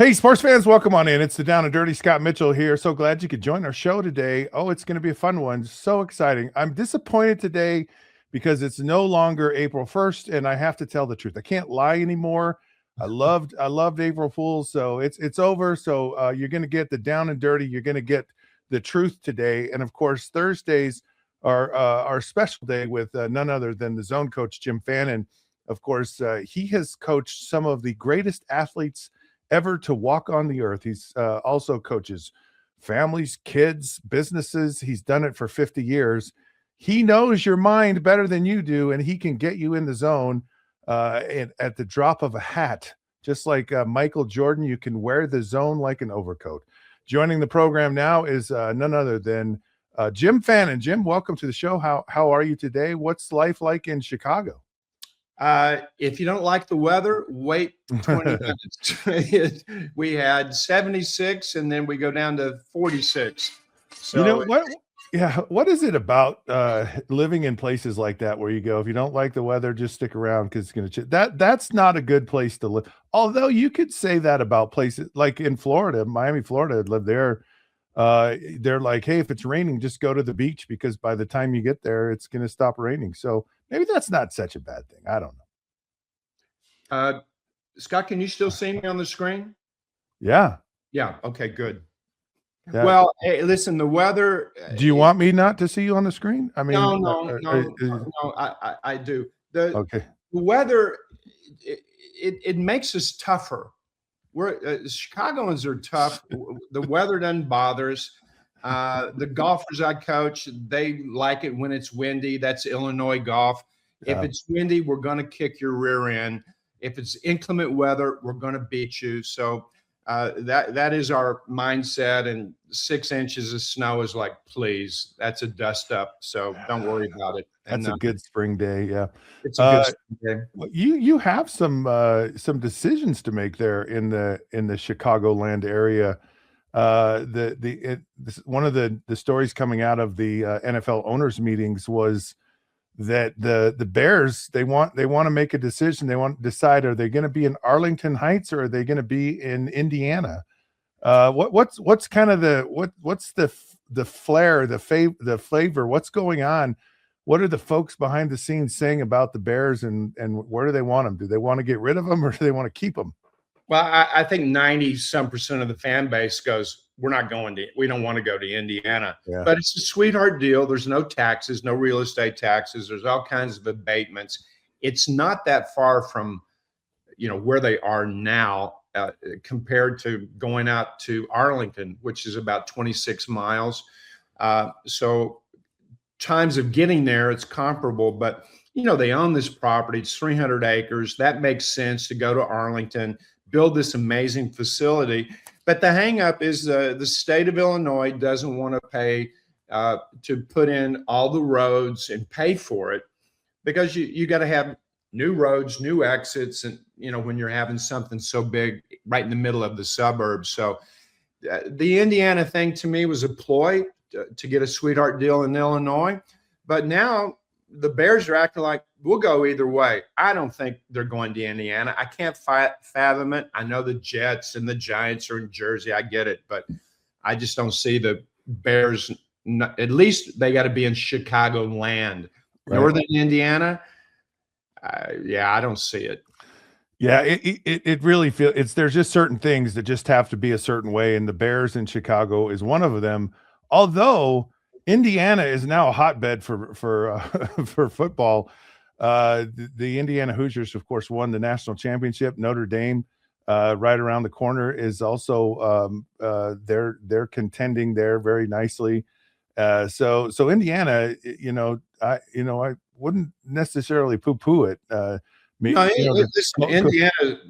Hey, sports fans, welcome on in. It's the Down and Dirty. Scott Mitchell here. So glad you could join our show today. Oh, it's going to be a fun one. So exciting. I'm disappointed today because it's no longer April 1st, and I have to tell the truth. I can't lie anymore. I loved April Fools, so it's over. So you're going to get the Down and Dirty. You're going to get the truth today, and of course Thursdays are our special day with none other than the Zone coach Jim Fannin. Of course, he has coached some of the greatest athletes ever to walk on the earth. He's also coaches families, kids, businesses. He's done it for 50 years. He knows your mind better than you do, and he can get you in the zone at the drop of a hat. Just like Michael Jordan, you can wear the zone like an overcoat. Joining the program now is none other than Jim Fannin. Jim, welcome to the show. How are you today? What's life like in Chicago? If you don't like the weather, wait 20 minutes. We had 76 and then we go down to 46. So you know what? Yeah, what is it about living in places like that where you go, if you don't like the weather, just stick around because it's going to that's not a good place to live. Although you could say that about places like in Florida, Miami, Florida. I'd lived there. They're like, hey, if it's raining, just go to the beach because by the time you get there, it's going to stop raining. So maybe that's not such a bad thing. I don't know. Scott, can you still see me on the screen? Yeah. Yeah. Okay, good. Yeah. Well, hey, listen, the weather. Do you want me not to see you on the screen? I mean, no, I do. The weather, it makes us tougher. Chicagoans are tough. The weather doesn't bother us. The golfers I coach, they like it when it's windy. That's Illinois golf. Yeah. If it's windy, we're going to kick your rear end. If it's inclement weather, we're going to beat you. So that is our mindset. And 6 inches of snow is like, please, that's a dust up. So don't worry about it. That's a good spring day. Yeah, it's a good spring day. You have some decisions to make there in the Chicagoland area. One of the stories coming out of the NFL owners meetings was that the Bears they want to make a decision. They want to decide, are they going to be in Arlington Heights or are they going to be in Indiana? What's kind of what's the flair, the flavor? What's going on? What are the folks behind the scenes saying about the Bears and where do they want them? Do they want to get rid of them or do they want to keep them? Well, I think 90-some% of the fan base goes, we don't want to go to Indiana. Yeah. But it's a sweetheart deal. There's no taxes, no real estate taxes. There's all kinds of abatements. It's not that far from, where they are now compared to going out to Arlington, which is about 26 miles. So times of getting there, it's comparable, but they own this property. It's 300 acres. That makes sense to go to Arlington, build this amazing facility. But the hang up is the state of Illinois doesn't want to pay to put in all the roads and pay for it because you got to have new roads, new exits. And, when you're having something so big right in the middle of the suburbs. So the Indiana thing to me was a ploy to get a sweetheart deal in Illinois. But now the Bears are acting like we'll go either way. I don't think they're going to Indiana. I can't fathom it. I know the Jets and the Giants are in Jersey. I get it, but I just don't see the Bears. At least they got to be in Chicago land. Right. Northern Indiana, I don't see it. Yeah, it really feels there's just certain things that just have to be a certain way, and the Bears in Chicago is one of them. Although Indiana is now a hotbed for football. The Indiana Hoosiers, of course, won the national championship. Notre Dame, right around the corner, is also they're contending there very nicely. So Indiana, I wouldn't necessarily poo-poo it.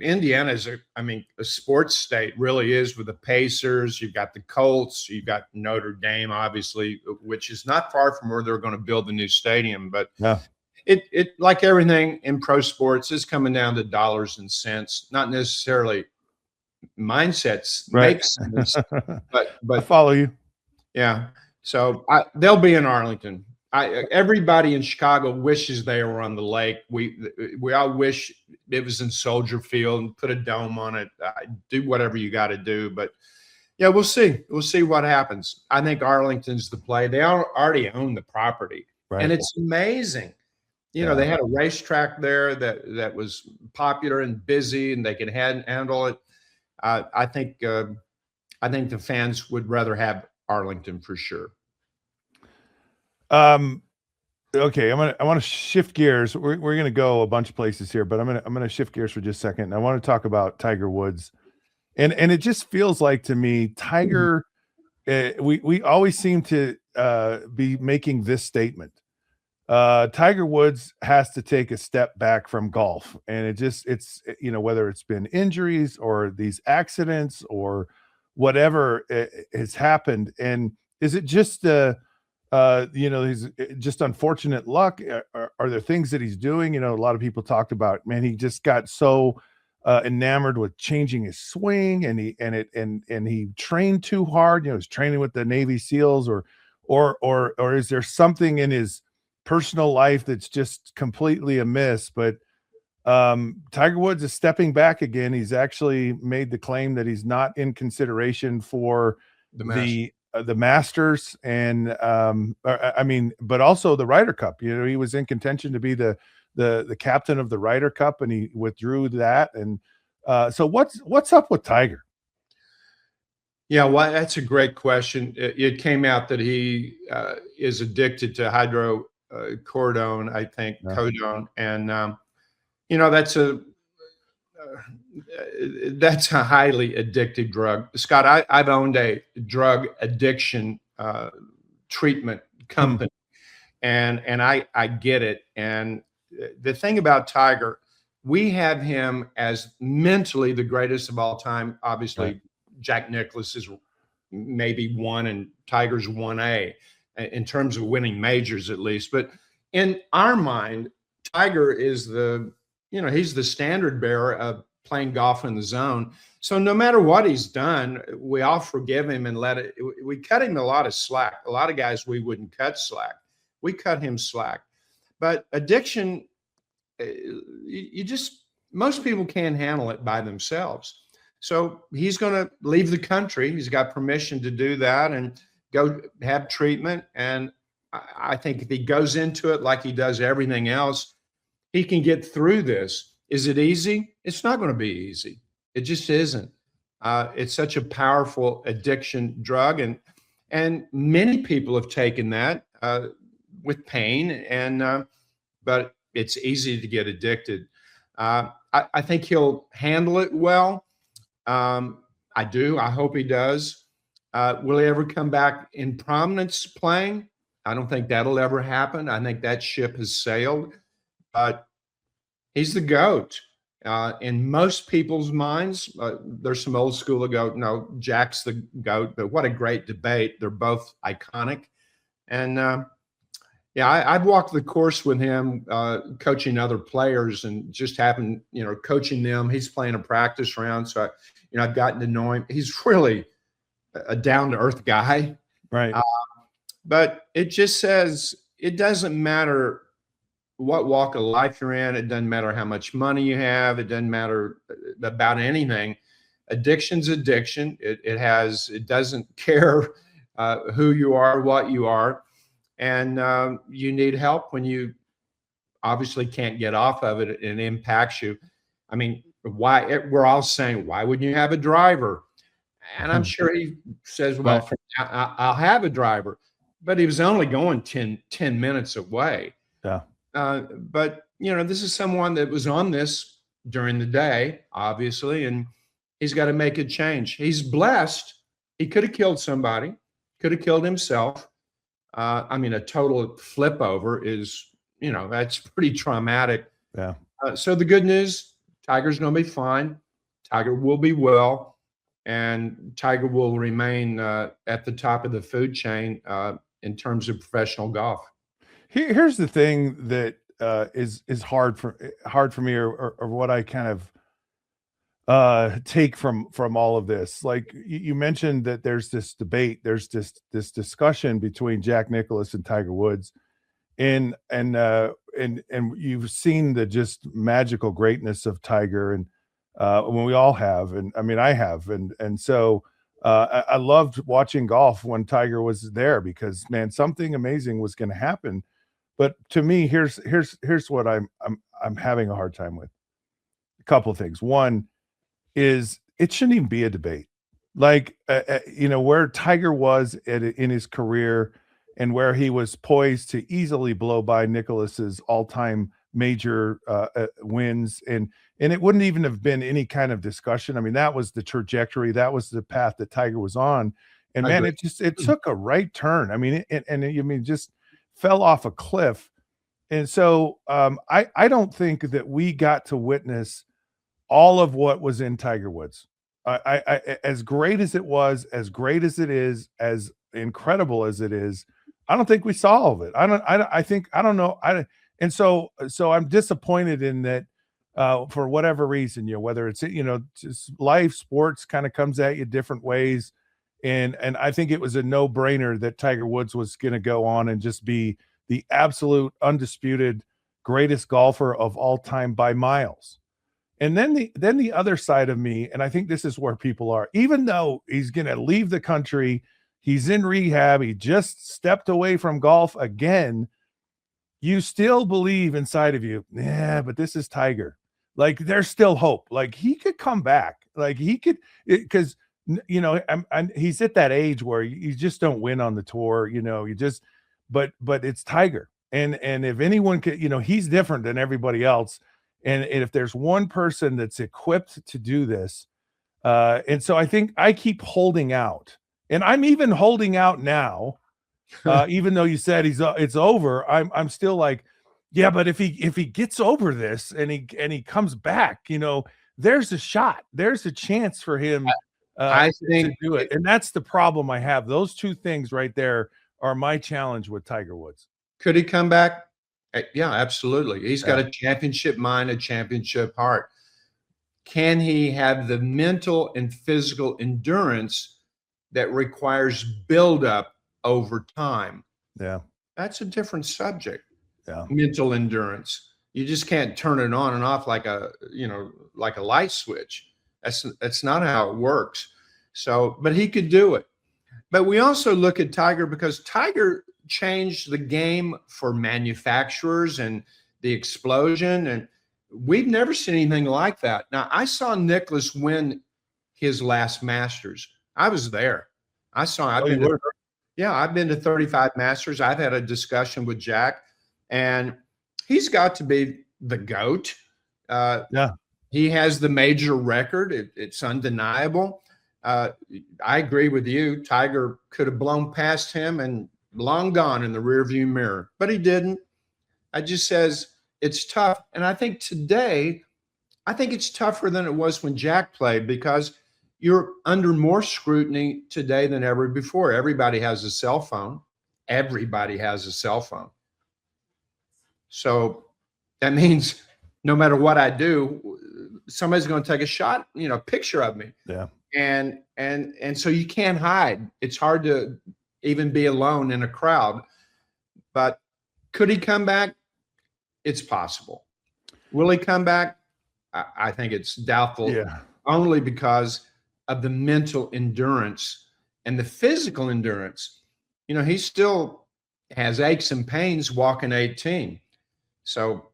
Indiana is a sports state, really is, with the Pacers. You've got the Colts, you've got Notre Dame, obviously, which is not far from where they're going to build the new stadium. But yeah. It like everything in pro sports is coming down to dollars and cents, not necessarily mindsets. Right. Makes sense, but I follow you. Yeah. So they'll be in Arlington. Everybody in Chicago wishes they were on the lake. We all wish it was in Soldier Field and put a dome on it. Do whatever you got to do, but yeah, we'll see. We'll see what happens. I think Arlington's the play. They already own the property, Right. and it's amazing. You know, they had a racetrack there that was popular and busy, and they could handle it. I think the fans would rather have Arlington for sure. Okay, I want to shift gears. We're going to go a bunch of places here, but I'm going to shift gears for just a second. I want to talk about Tiger Woods, and it just feels like to me, Tiger. We always seem to be making this statement. Tiger Woods has to take a step back from golf, and it's whether it's been injuries or these accidents or whatever has happened, and is it just he's just unfortunate luck? Are there things that he's doing? A lot of people talked about, man, he just got so enamored with changing his swing, and he trained too hard. He's training with the Navy SEALs, or is there something in his personal life that's just completely amiss? But Tiger Woods is stepping back again. He's actually made the claim that he's not in consideration for the Masters, and but also the Ryder Cup. He was in contention to be the captain of the Ryder Cup, and he withdrew that. And so what's up with Tiger? Yeah, well, that's a great question. It came out that he is addicted to hydrocodone, I think, codone, and that's a highly addictive drug. Scott, I've owned a drug addiction treatment company, and I get it. And the thing about Tiger, we have him as mentally the greatest of all time. Obviously, right. Jack Nicklaus is maybe 1 and Tiger's 1A in terms of winning majors, at least. But in our mind, Tiger is he's the standard bearer of playing golf in the zone. So no matter what he's done, we all forgive him and we cut him a lot of slack. A lot of guys we wouldn't cut slack. We cut him slack. But addiction, most people can't handle it by themselves. So he's going to leave the country. He's got permission to do that and go have treatment. And I think if he goes into it like he does everything else, he can get through this. Is it easy? It's not going to be easy. It just isn't. It's such a powerful addiction drug, and many people have taken that with pain, but it's easy to get addicted. I think he'll handle it well. I do. I hope he does. Will he ever come back in prominence playing? I don't think that'll ever happen. I think that ship has sailed. But he's the GOAT. In most people's minds, there's some old school that go, no, Jack's the GOAT, but what a great debate. They're both iconic. And I've walked the course with him, coaching other players, and just happened, coaching them. He's playing a practice round. So, I've gotten to know him. He's really a down-to-earth guy. Right. But it just says it doesn't matter what walk of life you're in. It doesn't matter how much money you have. It doesn't matter about anything. Addiction's addiction. It doesn't care who you are, what you are. And you need help when you obviously can't get off of it and it impacts you. I mean, we're all saying, why wouldn't you have a driver? And I'm sure he says, well, I'll have a driver. But he was only going 10 minutes away. Yeah. But, this is someone that was on this during the day, obviously, and he's got to make a change. He's blessed. He could have killed somebody, could have killed himself. A total flip over is, that's pretty traumatic. Yeah. So the good news, Tiger's going to be fine. Tiger will be well, and Tiger will remain at the top of the food chain in terms of professional golf. Here's the thing that is hard for me, or what I kind of take from all of this. Like you mentioned that there's this debate, there's this discussion between Jack Nicklaus and Tiger Woods, And you've seen the just magical greatness of Tiger, and when we all have, and I mean I have, and so I loved watching golf when Tiger was there, because man, something amazing was going to happen. But to me, here's what I'm having a hard time with. A couple of things. One is, it shouldn't even be a debate. Like, where Tiger was in his career, and where he was poised to easily blow by Nicklaus's all-time major wins, and it wouldn't even have been any kind of discussion. I mean, that was the trajectory, that was the path that Tiger was on, and I man, agree. it took a right turn. I mean, just fell off a cliff. And so I don't think that we got to witness all of what was in Tiger Woods. As great as it was, as great as it is, as incredible as it is, I don't think we saw all of it. I think, I don't know. And so I'm disappointed in that, for whatever reason, whether it's, just life, sports kind of comes at you different ways. And I think it was a no-brainer that Tiger Woods was going to go on and just be the absolute undisputed greatest golfer of all time by miles. And then the other side of me, and I think this is where people are, even though he's going to leave the country, he's in rehab, he just stepped away from golf again, you still believe inside of you, yeah, but this is Tiger. Like, there's still hope. Like, he could come back. Like, he could, because he's at that age where you just don't win on the tour. You just, but it's Tiger, and if anyone could, he's different than everybody else. And if there's one person that's equipped to do this, and so I think I keep holding out, and I'm even holding out now, even though you said it's over. I'm still like, yeah, but if he gets over this and he comes back, there's a shot, there's a chance for him I think to do it, and that's the problem I have. Those two things right there are my challenge with Tiger Woods. Could he come back? Yeah, absolutely. He's got Yeah. a championship mind, a championship heart. Can he have the mental and physical endurance that requires buildup over time? Yeah. That's a different subject. Yeah. Mental endurance. You just can't turn it on and off like a light switch. That's not how it works. So, but he could do it. But we also look at Tiger because Tiger changed the game for manufacturers and the explosion. And we've never seen anything like that. Now, I saw Nicklaus win his last Masters. I was there. I've been to 35 Masters. I've had a discussion with Jack, and he's got to be the GOAT. Yeah. He has the major record. It's undeniable. I agree with you. Tiger could have blown past him and long gone in the rearview mirror, but he didn't. I just says it's tough. And I think today, it's tougher than it was when Jack played, because you're under more scrutiny today than ever before. Everybody has a cell phone. Everybody has a cell phone. So that means no matter what I do, somebody's going to take a shot, picture of me. Yeah. And so you can't hide. It's hard to even be alone in a crowd. But could he come back? It's possible. Will he come back? I think it's doubtful. Yeah. Only because of the mental endurance and the physical endurance. He still has aches and pains walking 18. So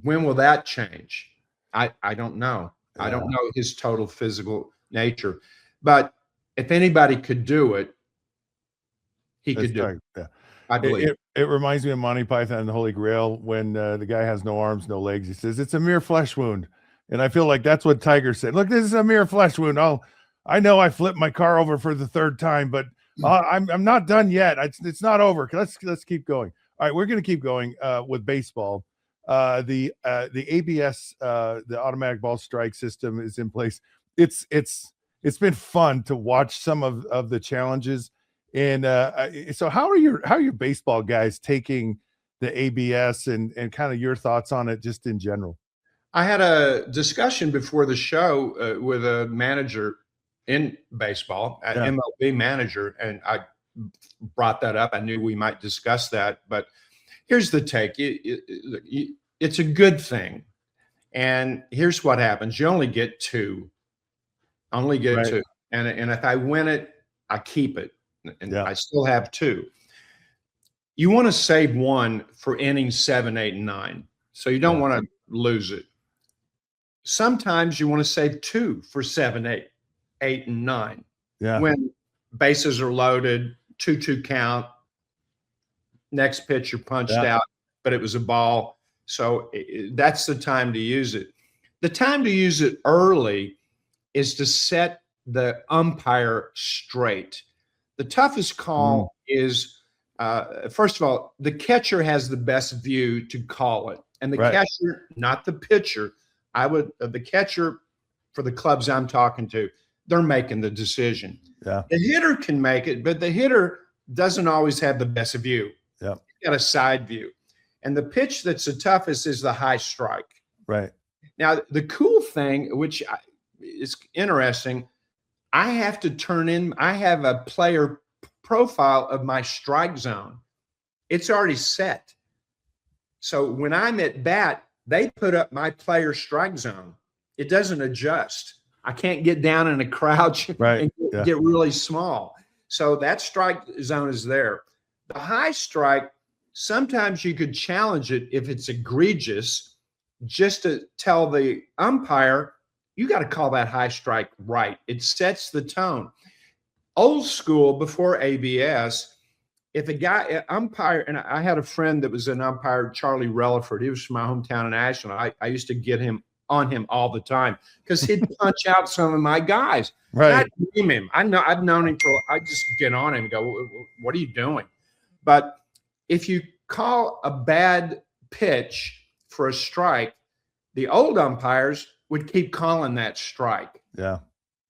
when will that change? I don't know. Yeah. I don't know his total physical nature. But if anybody could do it, he could do it. Yeah. I believe. It reminds me of Monty Python and the Holy Grail, when the guy has no arms, no legs. He says, it's a mere flesh wound. And I feel like that's what Tiger said. Look, this is a mere flesh wound. I know I flipped my car over for the third time, but I'm not done yet. It's not over. Let's keep going. All right, we're going to keep going with baseball. The ABS, the automatic ball strike system, is in place. It's been fun to watch some of the challenges. And so how are your baseball guys taking the ABS, and kind of your thoughts on it just in general? I had a discussion before the show with a manager in baseball, an MLB manager, and I brought that up. I knew we might discuss that, but Here's the take. It's a good thing. And here's what happens. You only get two. Only get Right. two. And if I win it, I keep it. And Yeah. I still have two. You want to save one for innings 7, 8, and 9. So you don't want to lose it. Sometimes you want to save two for 7, 8, and 9. Yeah. When bases are loaded, 2-2 count, next pitch you're punched out, but it was a ball. So that's the time to use it. The time to use it early is to set the umpire straight. The toughest call is, first of all, the catcher has the best view to call it. And the catcher, not the pitcher, the catcher for the clubs I'm talking to, they're making the decision. Yeah. The hitter can make it, but the hitter doesn't always have the best view. Yeah. He's got a side view. And the pitch that's the toughest is the high strike. Right. Now, the cool thing, which is interesting, I have a player profile of my strike zone. It's already set. So when I'm at bat, they put up my player strike zone. It doesn't adjust. I can't get down in a crouch and get really small. So that strike zone is there. The high strike, sometimes you could challenge it if it's egregious, just to tell the umpire, you got to call that high strike right. It sets the tone. Old school, before ABS, if a guy, umpire, and I had a friend that was an umpire, Charlie Relaford. He was from my hometown in Ashland. I used to get him on him all the time because he'd punch out some of my guys. Right. I'd name him. I've known him I just get on him and go, what are you doing? But if you call a bad pitch for a strike, the old umpires would keep calling that strike. Yeah.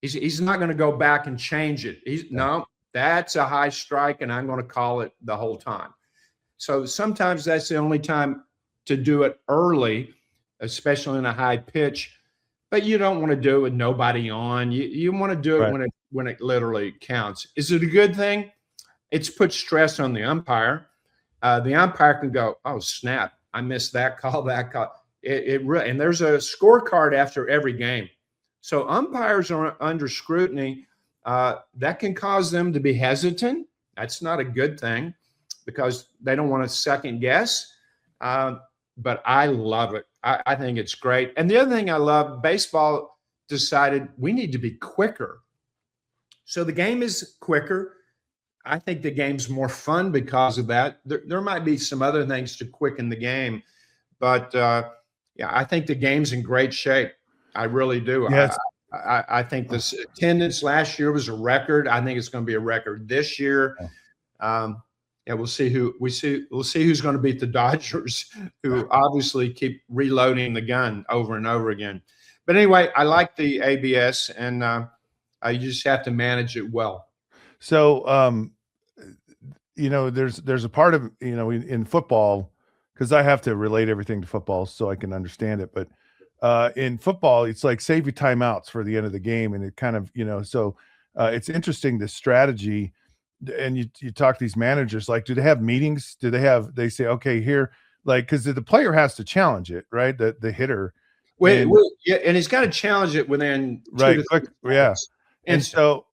He's not going to go back and change it. No, that's a high strike, and I'm going to call it the whole time. So sometimes that's the only time to do it early, especially in a high pitch. But you don't want to do it with nobody on. You want to do it when it literally counts. Is it a good thing? It's put stress on the umpire. The umpire can go, oh, snap, I missed that call, that call. And there's a scorecard after every game. So umpires are under scrutiny. That can cause them to be hesitant. That's not a good thing because they don't want to second guess. But I love it. I think it's great. And the other thing I love, baseball decided we need to be quicker. So the game is quicker. I think the game's more fun because of that. There might be some other things to quicken the game. But, I think the game's in great shape. I really do. Yes. I think this attendance last year was a record. I think it's going to be a record this year. We'll see who's going to beat the Dodgers, who obviously keep reloading the gun over and over again. But anyway, I like the ABS, and you just have to manage it well. So, there's a part of, in football, because I have to relate everything to football so I can understand it. But in football, it's like save your timeouts for the end of the game. And it kind of, so it's interesting, this strategy. And you talk to these managers, like, do they have meetings? They say, okay, here, like, because the player has to challenge it, right? The hitter. And he's got to challenge it within 2 to 3 minutes. And so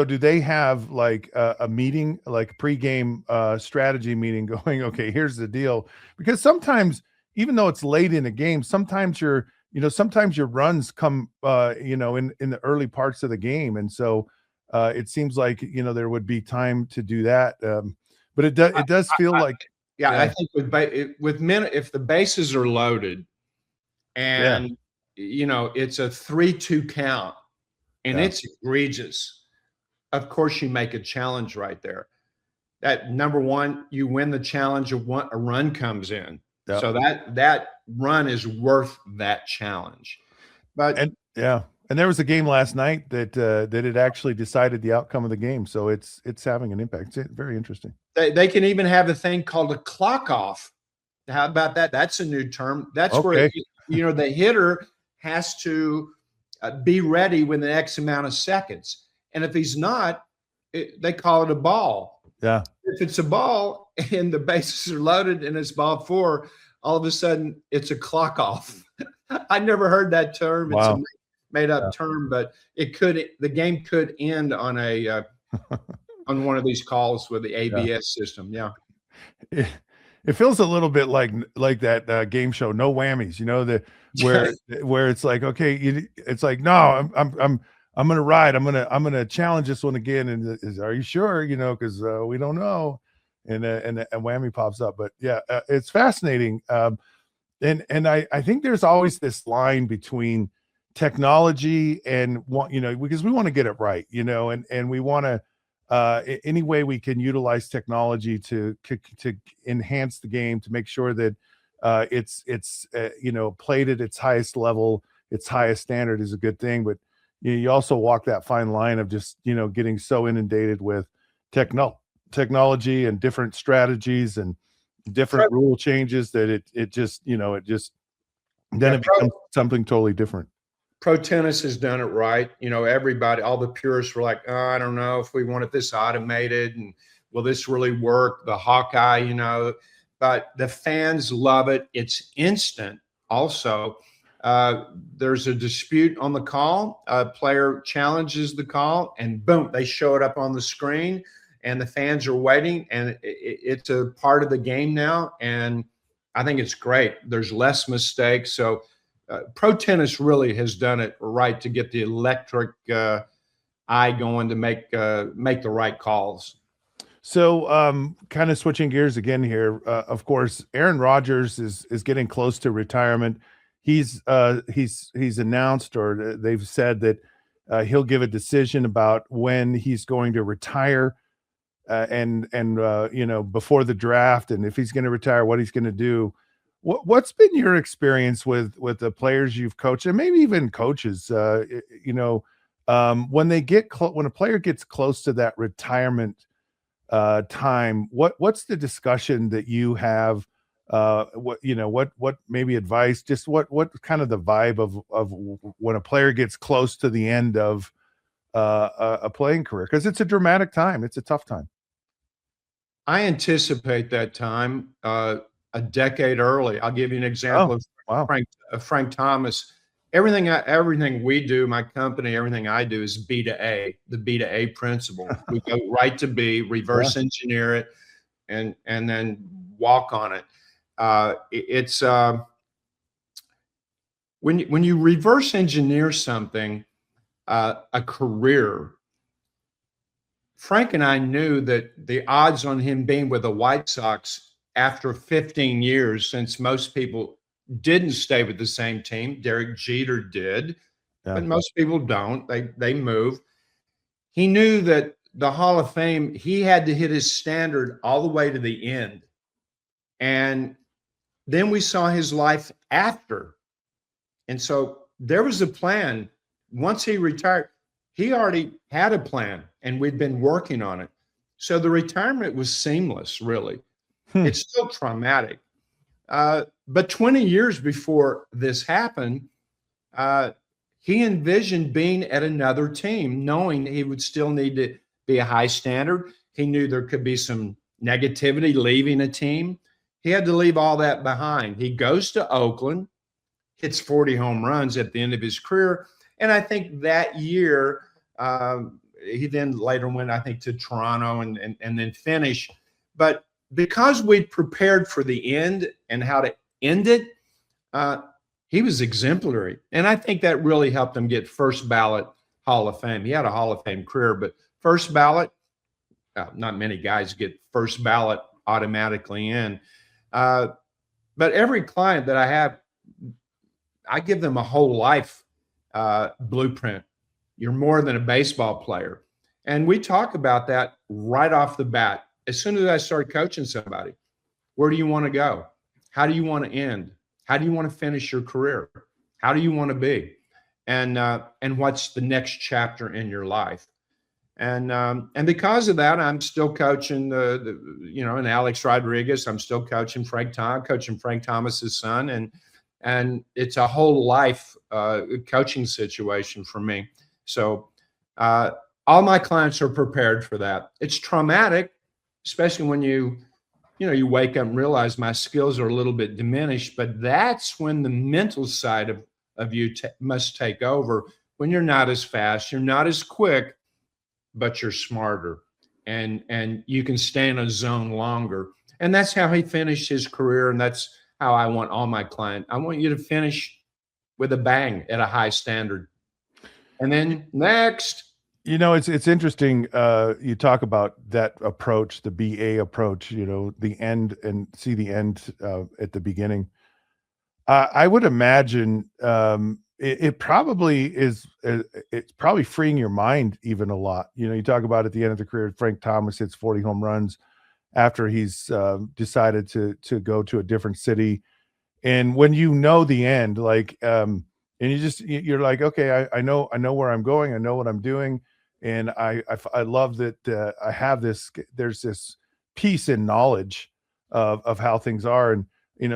do they have like a meeting, like pregame strategy meeting going, okay, here's the deal? Because sometimes, even though it's late in the game, sometimes your runs come, in the early parts of the game. And so it seems like, there would be time to do that. But it does feel like. I think with men, if the bases are loaded and, it's a 3-2 count, and it's egregious, of course you make a challenge right there. That, number one, you win the challenge of what a run comes in. Yep. So that run is worth that challenge. And there was a game last night that it actually decided the outcome of the game. So it's having an impact. It's very interesting. They can even have a thing called a clock off. How about that? That's a new term. That's where the hitter has to be ready within X amount of seconds. And if he's not, they call it a ball. Yeah. If it's a ball and the bases are loaded and it's ball 4, all of a sudden it's a clock off. I never heard that term. It's a Wow. made Yeah. up term, but the game could end on on one of these calls with the ABS system. Yeah. It feels a little bit like that game show, No Whammies, where it's like, okay, it's like, no, I'm gonna ride, I'm gonna challenge this one again, and are you sure? Because we don't know, and a whammy pops up, but yeah, it's fascinating, and I think there's always this line between technology and because we want to get it right, and we want to any way we can utilize technology to enhance the game, to make sure that it's played at its highest level, its highest standard is a good thing. But you also walk that fine line of just getting so inundated with technology and different strategies and different rule changes that it just then it becomes something totally different. Pro tennis has done it right. Everybody, all the purists were like, oh, I don't know if we wanted this automated and will this really work? The Hawkeye, but the fans love it. It's instant. Also, there's a dispute on the call. A player challenges the call and boom, they show it up on the screen and the fans are waiting, and it's a part of the game now. And I think it's great. There's less mistakes. So pro tennis really has done it right to get the electric eye going to make the right calls. So, kind of switching gears again here. Of course, Aaron Rodgers is getting close to retirement. He's announced, or they've said that he'll give a decision about when he's going to retire, and before the draft, and if he's going to retire, what he's going to do. What's been your experience with the players you've coached, and maybe even coaches? When they get when a player gets close to that retirement time, what's the discussion that you have? What maybe advice? Just what kind of the vibe of when a player gets close to the end of a playing career, because it's a dramatic time, it's a tough time. I anticipate that time a decade early. I'll give you an example of Frank Thomas. Everything we do, my company, everything I do is B to A, the B to A principle. We go right to B, reverse engineer it, and then walk on it. It's when you reverse engineer something, a career. Frank and I knew that the odds on him being with the White Sox after 15 years, since most people didn't stay with the same team. Derek Jeter did, but most people don't. They move. He knew that the Hall of Fame, he had to hit his standard all the way to the end. And then we saw his life after. And so there was a plan. Once he retired, he already had a plan, and we'd been working on it. So the retirement was seamless, really. It's still traumatic. But 20 years before this happened, he envisioned being at another team, knowing he would still need to be a high standard. He knew there could be some negativity leaving a team. He had to leave all that behind. He goes to Oakland, hits 40 home runs at the end of his career. And I think that year, he then later went, I think, to Toronto and then finished. But because we'd prepared for the end and how to end it, he was exemplary. And I think that really helped him get first ballot Hall of Fame. He had a Hall of Fame career, but first ballot, not many guys get first ballot automatically in. But every client that I have, I give them a whole life blueprint. You're more than a baseball player. And we talk about that right off the bat. As soon as I start coaching somebody, where do you want to go? How do you want to end? How do you want to finish your career? How do you want to be? And what's the next chapter in your life? And because of that, I'm still coaching and Alex Rodriguez. I'm still coaching Frank Thomas's son, and it's a whole life coaching situation for me. So all my clients are prepared for that. It's traumatic. especially when you wake up and realize my skills are a little bit diminished. But that's when the mental side of you must take over. When you're not as fast, you're not as quick, but you're smarter, and you can stay in a zone longer. And that's how he finished his career, and that's how I want all my clients. I want you to finish with a bang at a high standard. And then next. It's interesting. You talk about that approach, the BA approach, the end, and see the end at the beginning. I would imagine it probably is. It's probably freeing your mind even a lot. You talk about at the end of the career, Frank Thomas hits 40 home runs after he's decided to go to a different city. And when the end, like, and you're like, okay, I know where I'm going. I know what I'm doing. And I love that I have this, there's this peace and knowledge of how things are. And,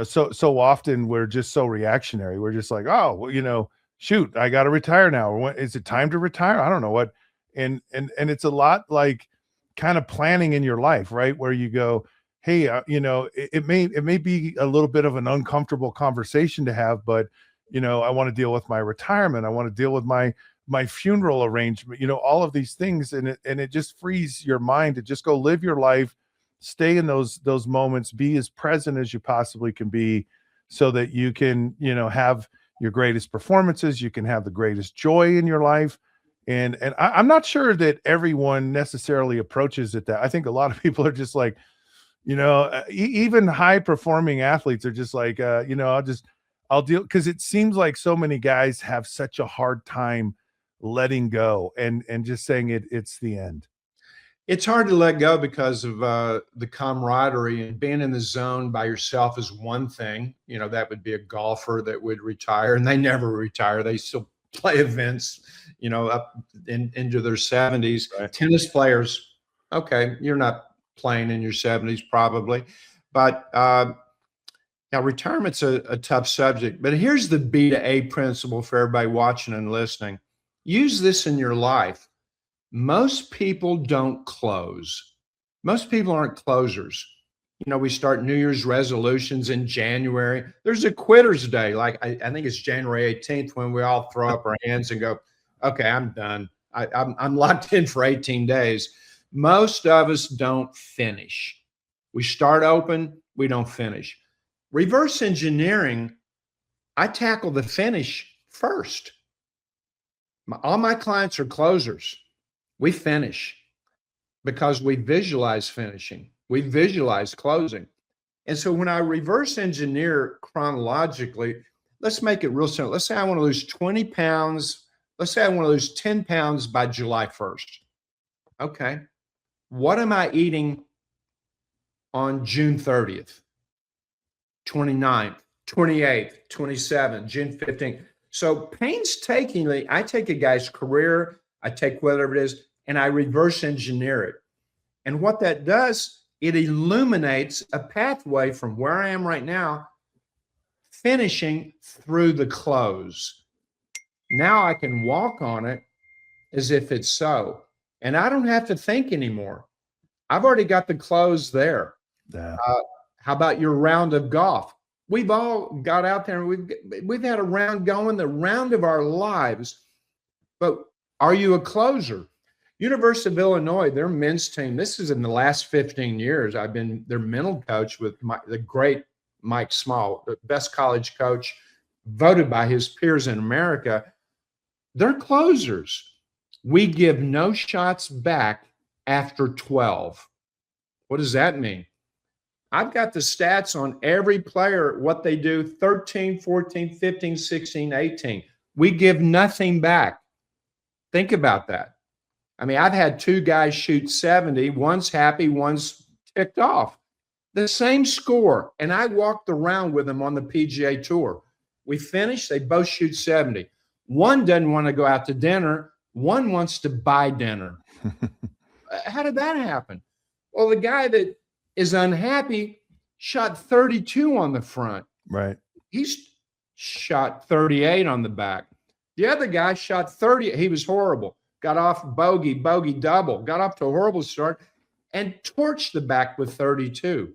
so often we're just so reactionary. We're just like, oh, well, shoot, I got to retire now. Or when, is it time to retire? I don't know what. And it's a lot like kind of planning in your life, right? Where you go, hey, it may be a little bit of an uncomfortable conversation to have, but, I want to deal with my retirement. I want to deal with my funeral arrangement, all of these things. And it just frees your mind to just go live your life, stay in those moments, be as present as you possibly can be, so that you can, have your greatest performances. You can have the greatest joy in your life. And I'm not sure that everyone necessarily approaches it that. I think a lot of people are just like, even high performing athletes are just like, I'll deal, because it seems like so many guys have such a hard time letting go and just saying it's the end. It's hard to let go because of the camaraderie, and being in the zone by yourself is one thing. That would be a golfer that would retire, and they never retire. They still play events, up into their 70s. Right. Tennis players, okay, you're not playing in your 70s probably, but now retirement's a tough subject. But here's the B to A principle for everybody watching and listening. Use this in your life. Most people don't close. Most people aren't closers. We start New Year's resolutions in January. There's a quitter's day. Like I think it's January 18th, when we all throw up our hands and go, okay, I'm done. I'm locked in for 18 days. Most of us don't finish. We start open, we don't finish. Reverse engineering, I tackle the finish first. All my clients are closers. We finish because we visualize finishing. We visualize closing. And so when I reverse engineer chronologically, let's make it real simple. Let's say I want to lose 20 pounds. Let's say I want to lose 10 pounds by July 1st. Okay. What am I eating on June 30th, 29th, 28th, 27th, June 15th? So painstakingly, I take a guy's career, I take whatever it is, and I reverse engineer it. And what that does, it illuminates a pathway from where I am right now, finishing through the close. Now I can walk on it as if it's so. And I don't have to think anymore. I've already got the close there. Yeah. How about your round of golf? We've all got out there and we've had a round going, the round of our lives. But are you a closer? University of Illinois, their men's team, this is in the last 15 years. I've been their mental coach with the great Mike Small, the best college coach voted by his peers in America. They're closers. We give no shots back after 12. What does that mean? I've got the stats on every player, what they do 13, 14, 15, 16, 18. We give nothing back. Think about that. I mean, I've had two guys shoot 70. One's happy, one's ticked off. The same score. And I walked around with them on the PGA Tour. We finished, they both shoot 70. One doesn't want to go out to dinner. One wants to buy dinner. How did that happen? Well, the guy that is unhappy shot 32 on the front. Right. He's shot 38 on the back. The other guy shot 30. He was horrible. Got off bogey, double. Got off to a horrible start. and torch the back with 32.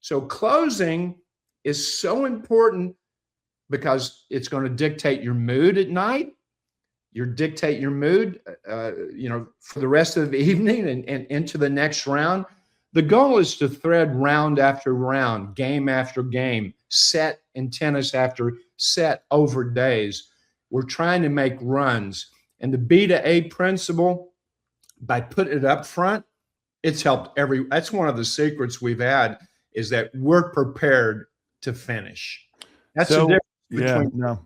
So closing is so important because it's going to dictate your mood at night. Dictate your mood, for the rest of the evening and into the next round. The goal is to thread round after round, game after game, set in tennis after set over days. We're trying to make runs. And the B to A principle, by putting it up front, it's helped that's one of the secrets we've had, is that we're prepared to finish. That's the difference between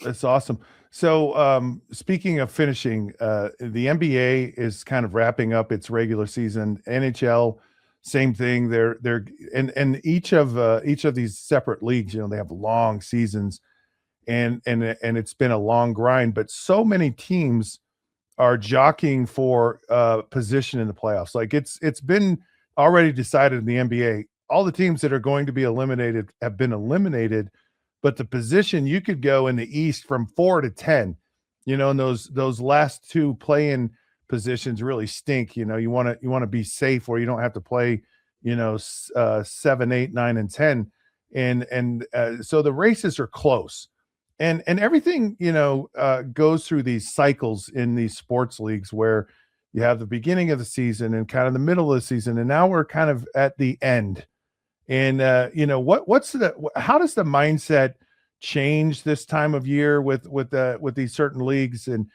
that's awesome. So speaking of finishing, the NBA is kind of wrapping up its regular season. NHL, same thing. And each of these separate leagues, they have long seasons, and it's been a long grind. But so many teams are jockeying for position in the playoffs. Like it's been already decided in the NBA. All the teams that are going to be eliminated have been eliminated. But the position, you could go in the East from 4 to 10, and those last two play-in positions really stink. You want to be safe where you don't have to play, 7, 8, 9, and 10, and so the races are close, and everything goes through these cycles in these sports leagues where you have the beginning of the season and kind of the middle of the season, and now we're kind of at the end. And how does the mindset change this time of year with these certain leagues, and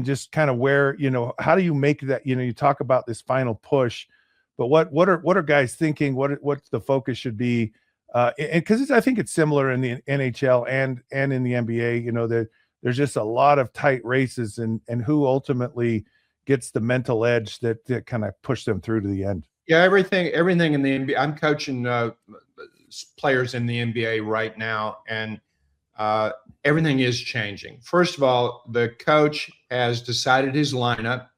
just kind of where, how do you make that, you talk about this final push, but what are guys thinking, what the focus should be, and because I think it's similar in the NHL and in the NBA, that there's just a lot of tight races, and who ultimately gets the mental edge that kind of push them through to the end. Yeah, everything in the NBA. I'm coaching players in the NBA right now, and everything is changing. First of all, the coach has decided his lineup.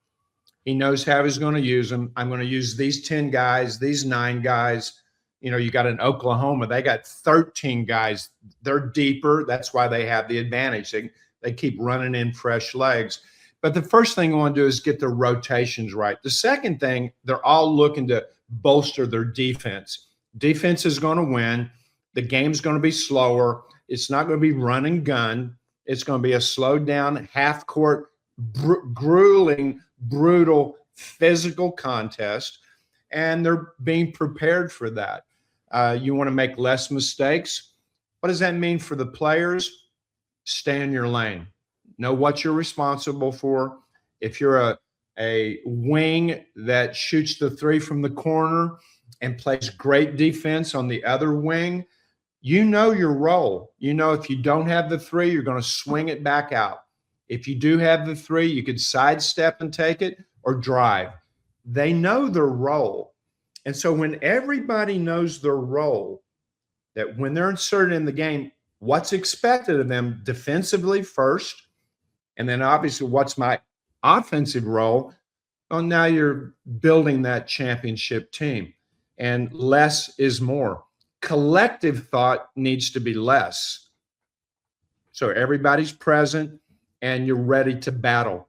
He knows how he's going to use them. I'm going to use these 10 guys, these 9 guys. You got in Oklahoma, they got 13 guys. They're deeper. That's why they have the advantage. They keep running in fresh legs. But the first thing I want to do is get the rotations right. The second thing, they're all looking to bolster their defense. Defense is going to win. The game's going to be slower. It's not going to be run and gun. It's going to be a slowed down, half-court, grueling, brutal, physical contest, and they're being prepared for that. You want to make less mistakes. What does that mean for the players? Stay in your lane. Know what you're responsible for. If you're a wing that shoots the 3 from the corner and plays great defense on the other wing, you know your role. If you don't have the 3, you're going to swing it back out. If you do have the 3, you could sidestep and take it or drive. They know their role. And so when everybody knows their role, that when they're inserted in the game, what's expected of them defensively first, and then obviously what's my offensive role? Well, now you're building that championship team, and less is more. Collective thought needs to be less. So everybody's present and you're ready to battle,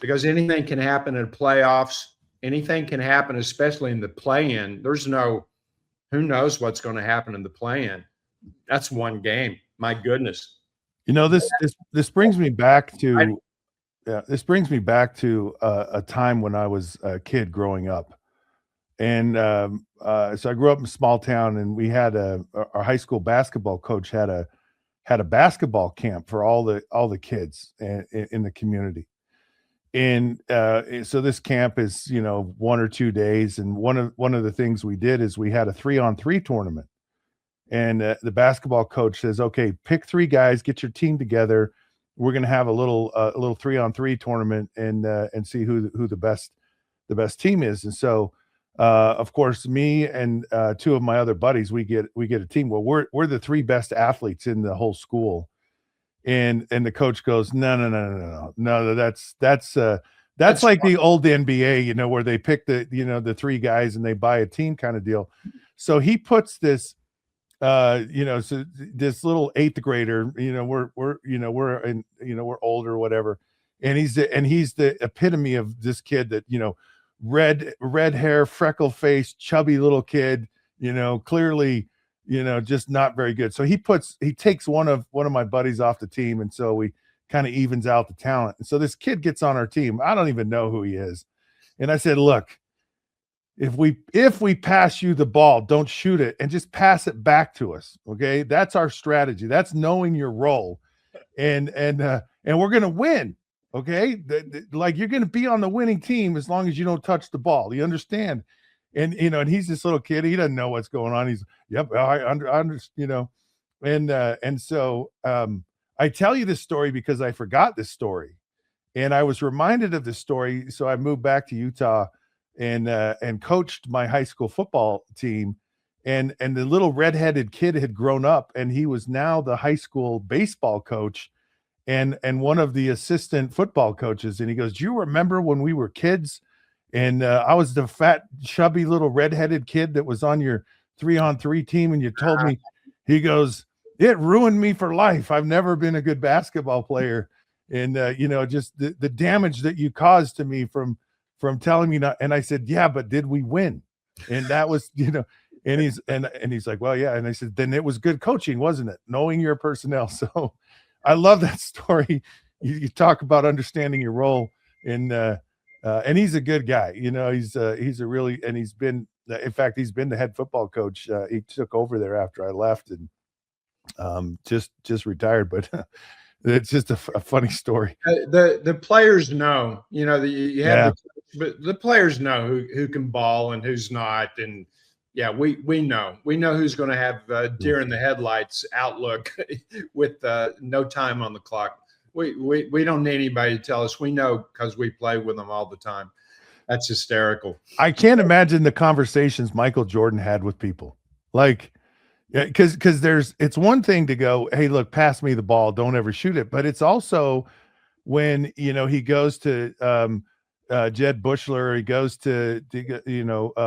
because anything can happen in playoffs. Anything can happen, especially in the play-in. Who knows what's going to happen in the play-in. That's one game. My goodness. This brings me back to a time when I was a kid growing up, and so I grew up in a small town, and we had our high school basketball coach had a basketball camp for all the kids in the community, and so this camp is 1 or 2 days, and one of the things we did is we had a 3-on-3 tournament. And the basketball coach says, okay, pick 3 guys, get your team together. We're going to have a little 3-on-3 tournament and see who the best team is. And so, of course, me and 2 of my other buddies, we get a team. Well, we're the 3 best athletes in the whole school. And the coach goes, no, that's like the old NBA, where they pick the 3 guys and they buy a team kind of deal. So he puts this. So this little 8th grader, we're older or whatever, and he's the epitome of this kid that red hair, freckle face, chubby little kid, clearly, just not very good. So he takes one of my buddies off the team, and so we kind of evens out the talent. And so this kid gets on our team. I don't even know who he is. And I said, look, if we pass you the ball, don't shoot it and just pass it back to us. Okay. That's our strategy. That's knowing your role. And we're going to win. Okay. Like, you're going to be on the winning team as long as you don't touch the ball. You understand? And, and he's this little kid. He doesn't know what's going on. He's, yep. I understand, and so, I tell you this story because I forgot this story, and I was reminded of this story. So I moved back to Utah and coached my high school football team, and the little redheaded kid had grown up, and he was now the high school baseball coach and one of the assistant football coaches. And he goes, do you remember when we were kids and I was the fat, chubby little redheaded kid that was on your 3-on-3 team, and you told me? He goes, it ruined me for life. I've never been a good basketball player. And, just the damage that you caused to me from telling me not. And I said, yeah, but did we win? And that was, and he's like, well, yeah. And I said, then it was good coaching, wasn't it? Knowing your personnel. So I love that story. You talk about understanding your role, and he's a good guy. He's a really, and he's been the head football coach. He took over there after I left, and just retired, but it's just a funny story. The players know, you have but the players know who can ball and who's not. And yeah, we know who's going to have deer in the headlights outlook with no time on the clock. We don't need anybody to tell us. We know because we play with them all the time. That's hysterical. I can't imagine the conversations Michael Jordan had with people. Like, yeah, because it's one thing to go, hey, look, pass me the ball, don't ever shoot it. But it's also when, he goes to Jed Bushler, he goes to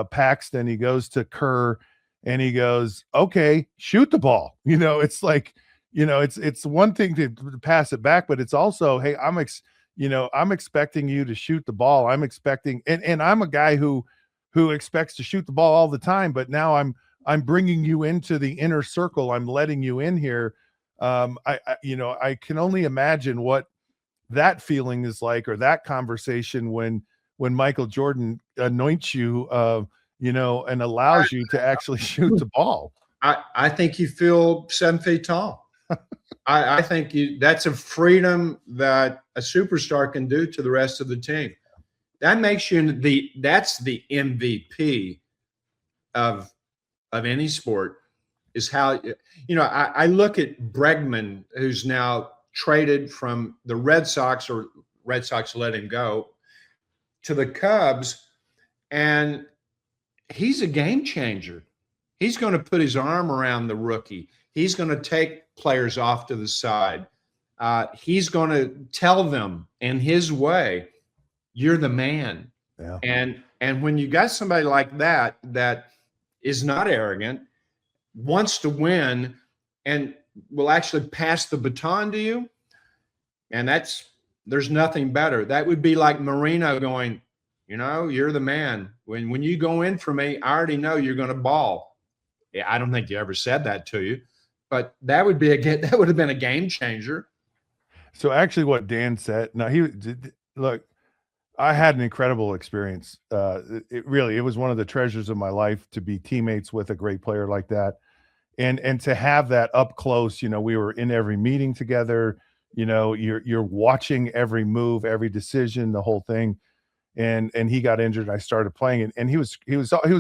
Paxton, he goes to Kerr, and he goes, okay, shoot the ball. It's like, it's one thing to pass it back, but it's also, hey, I'm expecting you to shoot the ball. I'm expecting, and I'm a guy who expects to shoot the ball all the time, but now I'm bringing you into the inner circle. I'm letting you in here. I can only imagine what that feeling is like, or that conversation when Michael Jordan anoints you, and allows you to actually shoot the ball. I think you feel 7 feet tall. I think that's a freedom that a superstar can do to the rest of the team. That makes you that's the MVP of any sport, is how, I look at Bregman, who's now traded from the Red Sox, or Red Sox let him go, to the Cubs, and he's a game changer. He's going to put his arm around the rookie. He's going to take players off to the side. He's going to tell them in his way, you're the man. Yeah. And when you got somebody like that is not arrogant, wants to win, and will actually pass the baton to you, and there's nothing better. That would be like Marino going, you're the man. When you go in for me, I already know you're going to ball. Yeah, I don't think you ever said that to you, but that would have been a game changer. So actually, what Dan said. Now look, I had an incredible experience. It was one of the treasures of my life to be teammates with a great player like that, and to have that up close. We were in every meeting together. You're watching every move, every decision, the whole thing. And he got injured. I started playing, and he was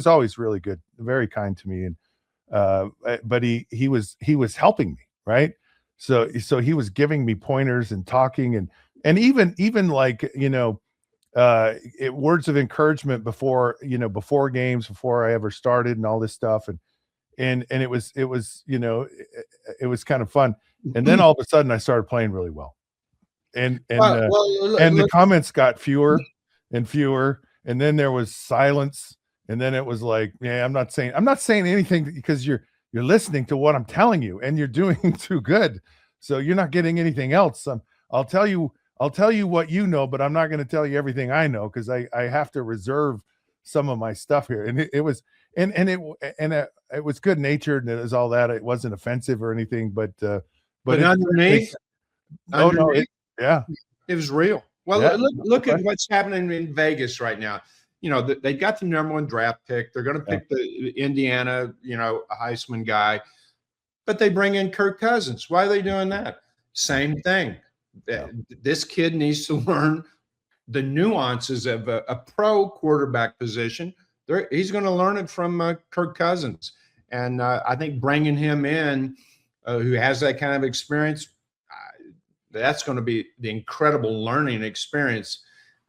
always really good, very kind to me. And but he was helping me, right? So he was giving me pointers and talking, and even like, words of encouragement before games, before I ever started, and all this stuff. And it was it was kind of fun. And then all of a sudden I started playing really well. And the comments got fewer and fewer, and then there was silence. And then it was like, yeah, I'm not saying anything, because you're listening to what I'm telling you, and you're doing too good. So you're not getting anything else. I'll tell you I'll tell you what you know, but I'm not going to tell you everything I know because I have to reserve some of my stuff here. And it was it was good natured and it was all that. It wasn't offensive or anything, but But it's underneath, oh no, underneath, yeah, it was real. Well, yeah, look at what's happening in Vegas right now. You know, they got the #1 draft pick. They're going to yeah, pick the Indiana, Heisman guy, but they bring in Kirk Cousins. Why are they doing that? Same thing. yeah. This kid needs to learn the nuances of a pro quarterback position. He's going to learn it from Kirk Cousins. And I think bringing him in, who has that kind of experience, that's going to be the incredible learning experience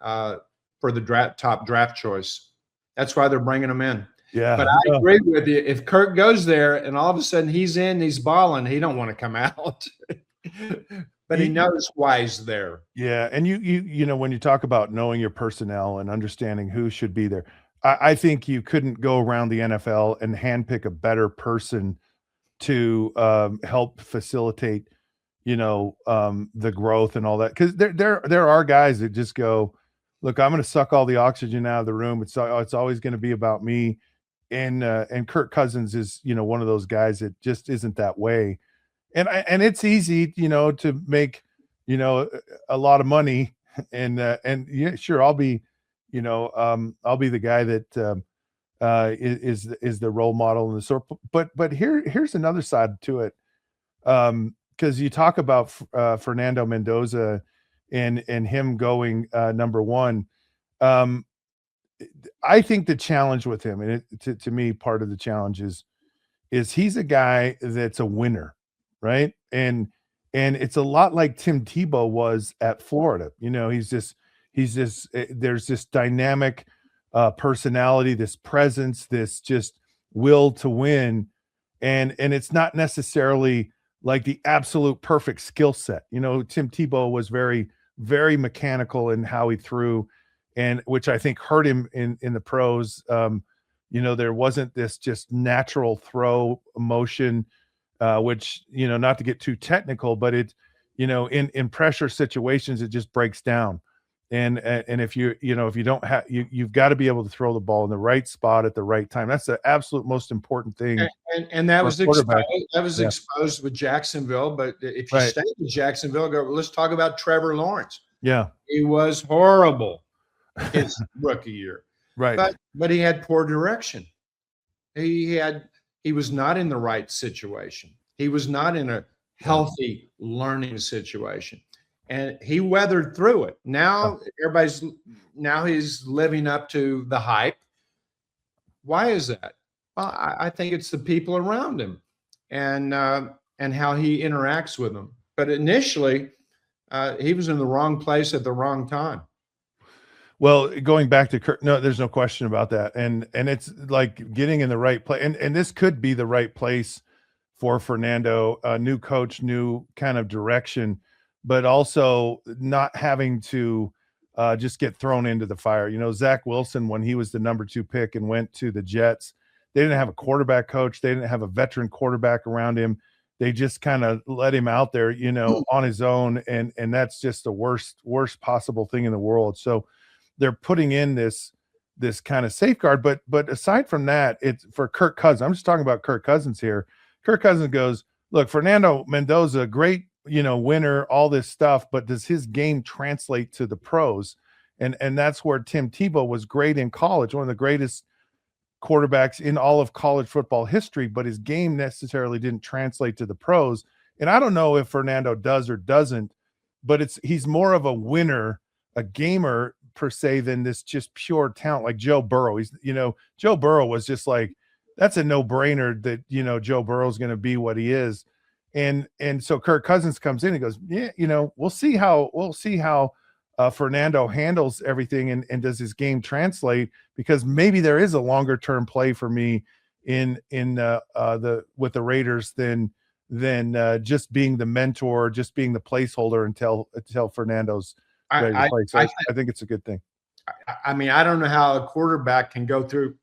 for the top draft choice. That's why they're bringing him in. Yeah, But I agree with you. If Kirk goes there and all of a sudden he's balling, he don't want to come out. But he knows why he's there. yeah, and you know when you talk about knowing your personnel and understanding who should be there, I think you couldn't go around the NFL and handpick a better person to help facilitate, the growth and all that. Because there are guys that just go, look, I'm going to suck all the oxygen out of the room. It's always going to be about me, and Kirk Cousins is one of those guys that just isn't that way, and it's easy to make a lot of money, and yeah, sure, I'll be the guy that is the role model and the sort. But here's another side to it, because you talk about Fernando Mendoza and him going #1. Um, I think the challenge with him, and to me, part of the challenge is he's a guy that's a winner, right? And it's a lot like Tim Tebow was at Florida. There's this dynamic personality, this presence, this just will to win, and it's not necessarily like the absolute perfect skill set. Tim Tebow was very, very mechanical in how he threw, and which I think hurt him in the pros. There wasn't this just natural throw motion, which not to get too technical, but in pressure situations it just breaks down. And if if you don't have you've got to be able to throw the ball in the right spot at the right time. That's the absolute most important thing. And that was exposed, Yeah. exposed with Jacksonville. But if you Right. stay with Jacksonville, let's talk about Trevor Lawrence. Yeah. He was horrible his rookie year, Right. but he had poor direction. He was not in the right situation. He was not in a healthy learning situation, and he weathered through it. Now he's living up to the hype. Why is that? Well, I think it's the people around him, and how he interacts with them. But initially, he was in the wrong place at the wrong time. Well, going back to Kirk, no, there's no question about that. And it's like getting in the right place. And this could be the right place for Fernando, new coach, new kind of direction, but also not having to just get thrown into the fire. Zach Wilson, when he was the #2 pick and went to the Jets, they didn't have a quarterback coach. They didn't have a veteran quarterback around him. They just kind of let him out there, on his own. And that's just the worst possible thing in the world. So they're putting in this kind of safeguard, but aside from that, it's for Kirk Cousins. I'm just talking about Kirk Cousins here. Kirk Cousins goes, look, Fernando Mendoza, great, winner, all this stuff, but does his game translate to the pros? And that's where Tim Tebow was great in college, one of the greatest quarterbacks in all of college football history, but his game necessarily didn't translate to the pros. And I don't know if Fernando does or doesn't, but he's more of a winner, a gamer per se, than this just pure talent like Joe Burrow. Joe Burrow was just like, that's a no-brainer that Joe Burrow is going to be what he is. And so Kirk Cousins comes in and goes, yeah, we'll see how Fernando handles everything and does his game translate, because maybe there is a longer term play for me in with the Raiders than just being the mentor, just being the placeholder until Fernando's ready to play. So I think it's a good thing. I mean, I don't know how a quarterback can go through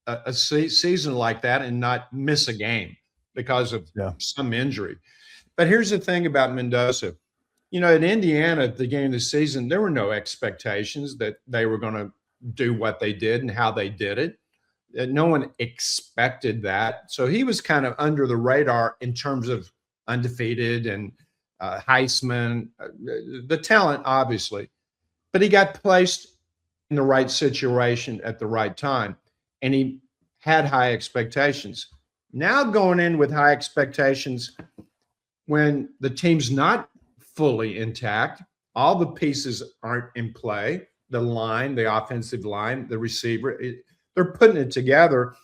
a season like that and not miss a game because of some injury. But here's the thing about Mendoza. You know, in Indiana at the beginning of the season, there were no expectations that they were going to do what they did and how they did it. No one expected that. So he was kind of under the radar in terms of undefeated and Heisman, the talent, obviously. But he got placed in the right situation at the right time. And he had high expectations. Now going in with high expectations when the team's not fully intact, all the pieces aren't in play, the line, the offensive line, the receiver, they're putting it together.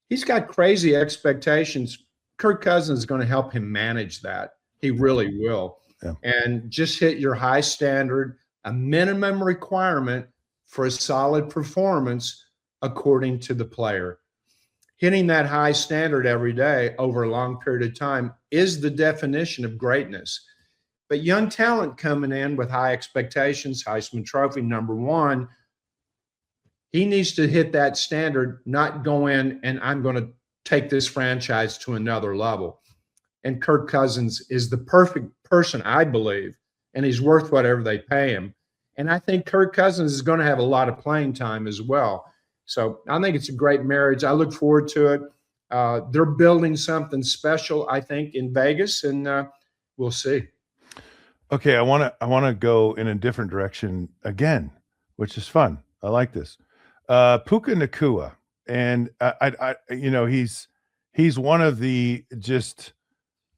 He's got crazy expectations. Kirk Cousins is going to help him manage that. He really will. Yeah. And just hit your high standard, a minimum requirement for a solid performance according to the player. Hitting that high standard every day over a long period of time is the definition of greatness. But young talent coming in with high expectations, Heisman Trophy, #1, he needs to hit that standard, not go in and I'm going to take this franchise to another level. And Kirk Cousins is the perfect person, I believe, and he's worth whatever they pay him. And I think Kirk Cousins is going to have a lot of playing time as well. So I think it's a great marriage. I look forward to it. They're building something special, I think, in Vegas, and we'll see. Okay, I want to go in a different direction again, which is fun. I like this. Puka Nacua, and I you know, he's one of the just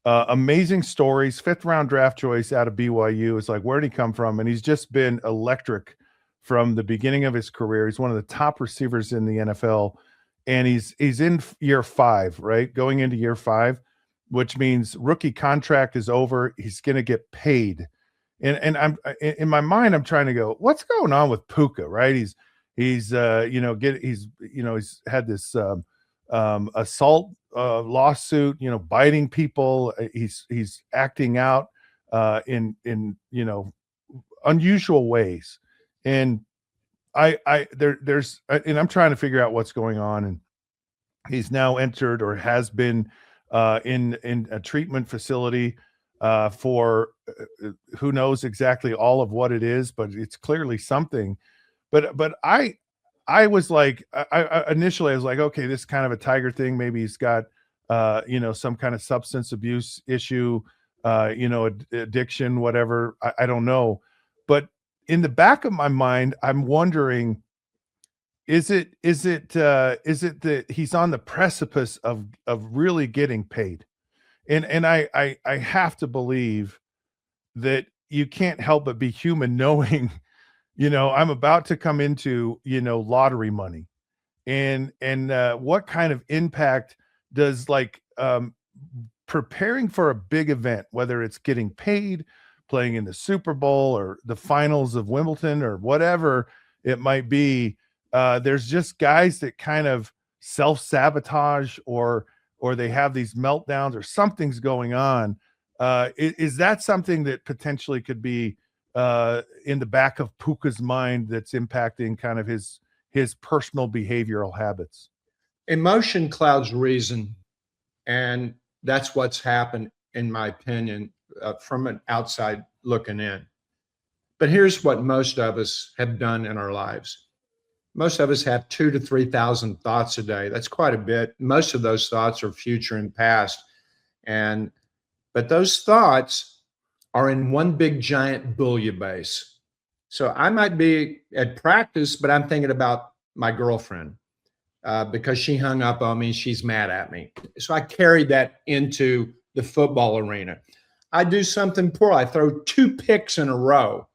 amazing stories. 5th round draft choice out of BYU. It's like, where did he come from? And he's just been electric from the beginning of his career. He's one of the top receivers in the NFL, and he's in year 5, right? Going into year 5, which means rookie contract is over. He's going to get paid. And I'm in my mind, I'm trying to go, what's going on with Puka, right? He's he's had this assault lawsuit, biting people. He's acting out in unusual ways. And there's and I'm trying to figure out what's going on. And he's now entered or has been in a treatment facility for who knows exactly all of what it is, but it's clearly something. But I was like, I initially I was like, okay, this is kind of a Tiger thing. Maybe he's got some kind of substance abuse issue, addiction, whatever. I don't know. But in the back of my mind, I'm wondering, is it that he's on the precipice of really getting paid? And I have to believe that you can't help but be human, knowing, I'm about to come into, lottery money, and what kind of impact does preparing for a big event, whether it's getting paid, playing in the Super Bowl or the finals of Wimbledon or whatever it might be, there's just guys that kind of self-sabotage or they have these meltdowns or something's going on. Is that something that potentially could be in the back of Puka's mind that's impacting kind of his personal behavioral habits? Emotion clouds reason, and that's what's happened, in my opinion, from an outside looking in. But here's what most of us have done in our lives. Most of us have 2,000 to 3,000 thoughts a day. That's quite a bit. Most of those thoughts are future and past. But those thoughts are in one big giant bouillabaisse. So I might be at practice, but I'm thinking about my girlfriend because she hung up on me. She's mad at me. So I carried that into the football arena. I do something poor. I throw 2 picks in a row.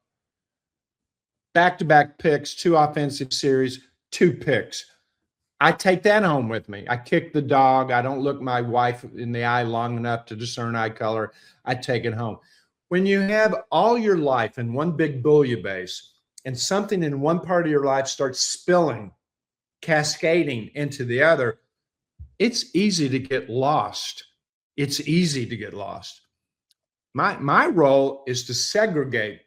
Back-to-back picks, 2 offensive series, 2 picks. I take that home with me. I kick the dog. I don't look my wife in the eye long enough to discern eye color. I take it home. When you have all your life in one big bouillabaisse and something in one part of your life starts spilling, cascading into the other, it's easy to get lost. It's easy to get lost. My role is to segregate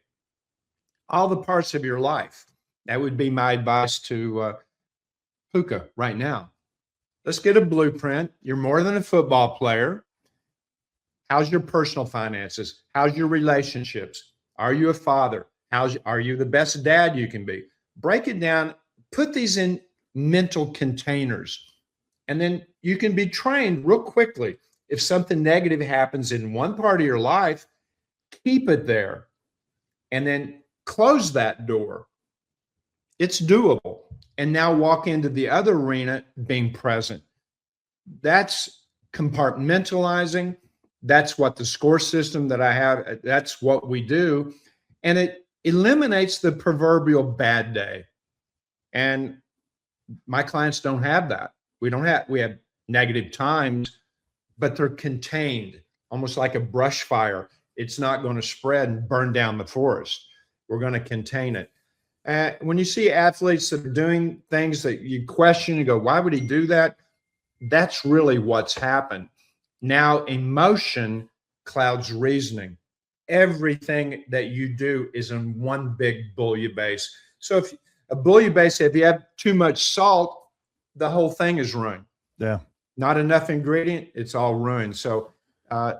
all the parts of your life. That would be my advice to Puka right now. Let's get a blueprint. You're more than a football player. How's your personal finances? How's your relationships? Are you a father? Are you the best dad you can be? Break it down, put these in mental containers, and then you can be trained real quickly. If something negative happens in one part of your life, keep it there and then close that door. It's doable. And now walk into the other arena being present. That's compartmentalizing. That's what the score system that I have, that's what we do. And it eliminates the proverbial bad day. And my clients don't have that. We have negative times, but they're contained, almost like a brush fire. It's not going to spread and burn down the forest. We're going to contain it. When you see athletes that are doing things that you question and go, why would he do that? That's really what's happened. Now, emotion clouds reasoning. Everything that you do is in one big bouillabaisse. So if a bouillabaisse, if you have too much salt, the whole thing is ruined. Yeah. Not enough ingredient, it's all ruined. So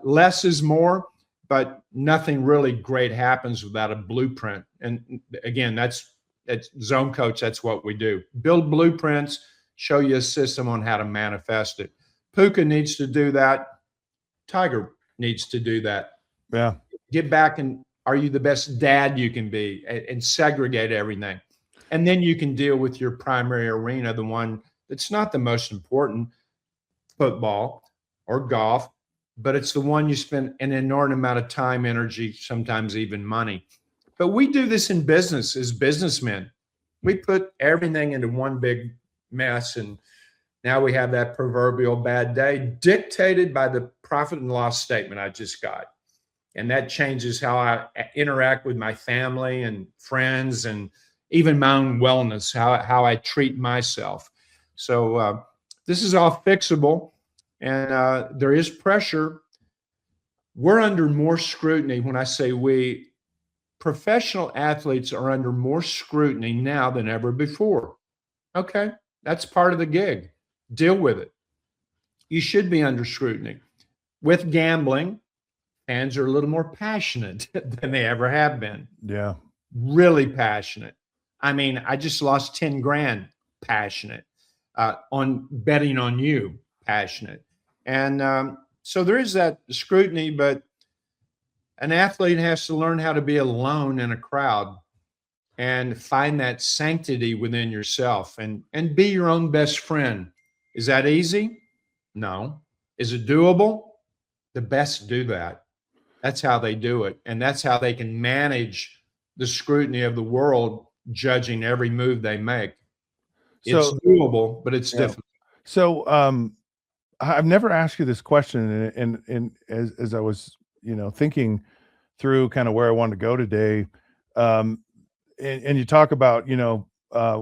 less is more, but nothing really great happens without a blueprint. And again, that's Zone Coach. That's what we do. Build blueprints, show you a system on how to manifest it. Puka needs to do that. Tiger needs to do that. Yeah. Get back and are you the best dad you can be, and segregate everything. And then you can deal with your primary arena, the one that's not the most important, football or golf, but it's the one you spend an inordinate amount of time, energy, sometimes even money. But we do this in business as businessmen. We put everything into one big mess, and now we have that proverbial bad day dictated by the profit and loss statement I just got. And that changes how I interact with my family and friends, and even my own wellness, how I treat myself. So this is all fixable, and there is pressure. We're under more scrutiny. When I say we, professional athletes are under more scrutiny now than ever before. Okay, that's part of the gig. Deal with it. You should be under scrutiny. With gambling, fans are a little more passionate than they ever have been. Yeah. Really passionate. I mean, I just lost 10 grand, passionate. On betting on you, passionate. And so there is that scrutiny, but an athlete has to learn how to be alone in a crowd and find that sanctity within yourself, and be your own best friend. Is that easy? No. Is it doable? The best do that. That's how they do it. And that's how they can manage the scrutiny of the world, judging every move they make. It's doable, but it's difficult. So I've never asked you this question, and as I was, thinking through kind of where I wanted to go today, and you talk about,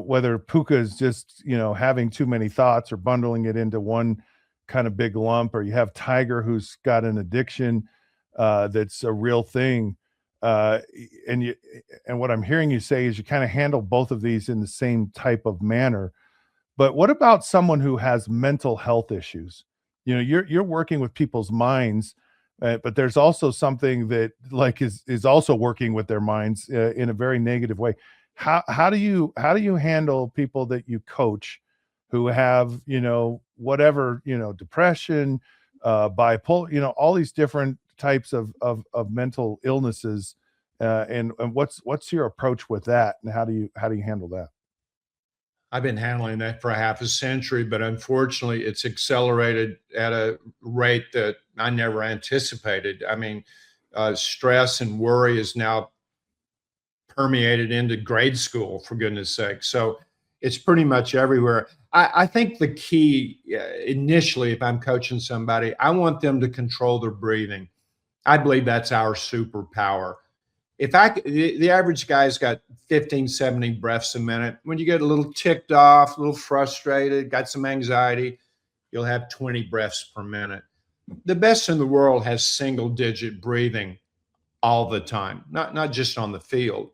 whether Puka is just, having too many thoughts or bundling it into one kind of big lump, or you have Tiger who's got an addiction that's a real thing. And what I'm hearing you say is you kind of handle both of these in the same type of manner. But what about someone who has mental health issues? You're working with people's minds, but there's also something that is also working with their minds in a very negative way. How do you handle people that you coach who have whatever, depression, bipolar, all these different types of mental illnesses, and what's your approach with that, and how do you handle that? I've been handling that for half a century, but unfortunately, it's accelerated at a rate that I never anticipated. I mean, stress and worry is now permeated into grade school, for goodness sake. So it's pretty much everywhere. I think the key initially, if I'm coaching somebody, I want them to control their breathing. I believe that's our superpower. The average guy's got 15, 17 breaths a minute. When you get a little ticked off, a little frustrated, got some anxiety, you'll have 20 breaths per minute. The best in the world has single digit breathing all the time, not just on the field.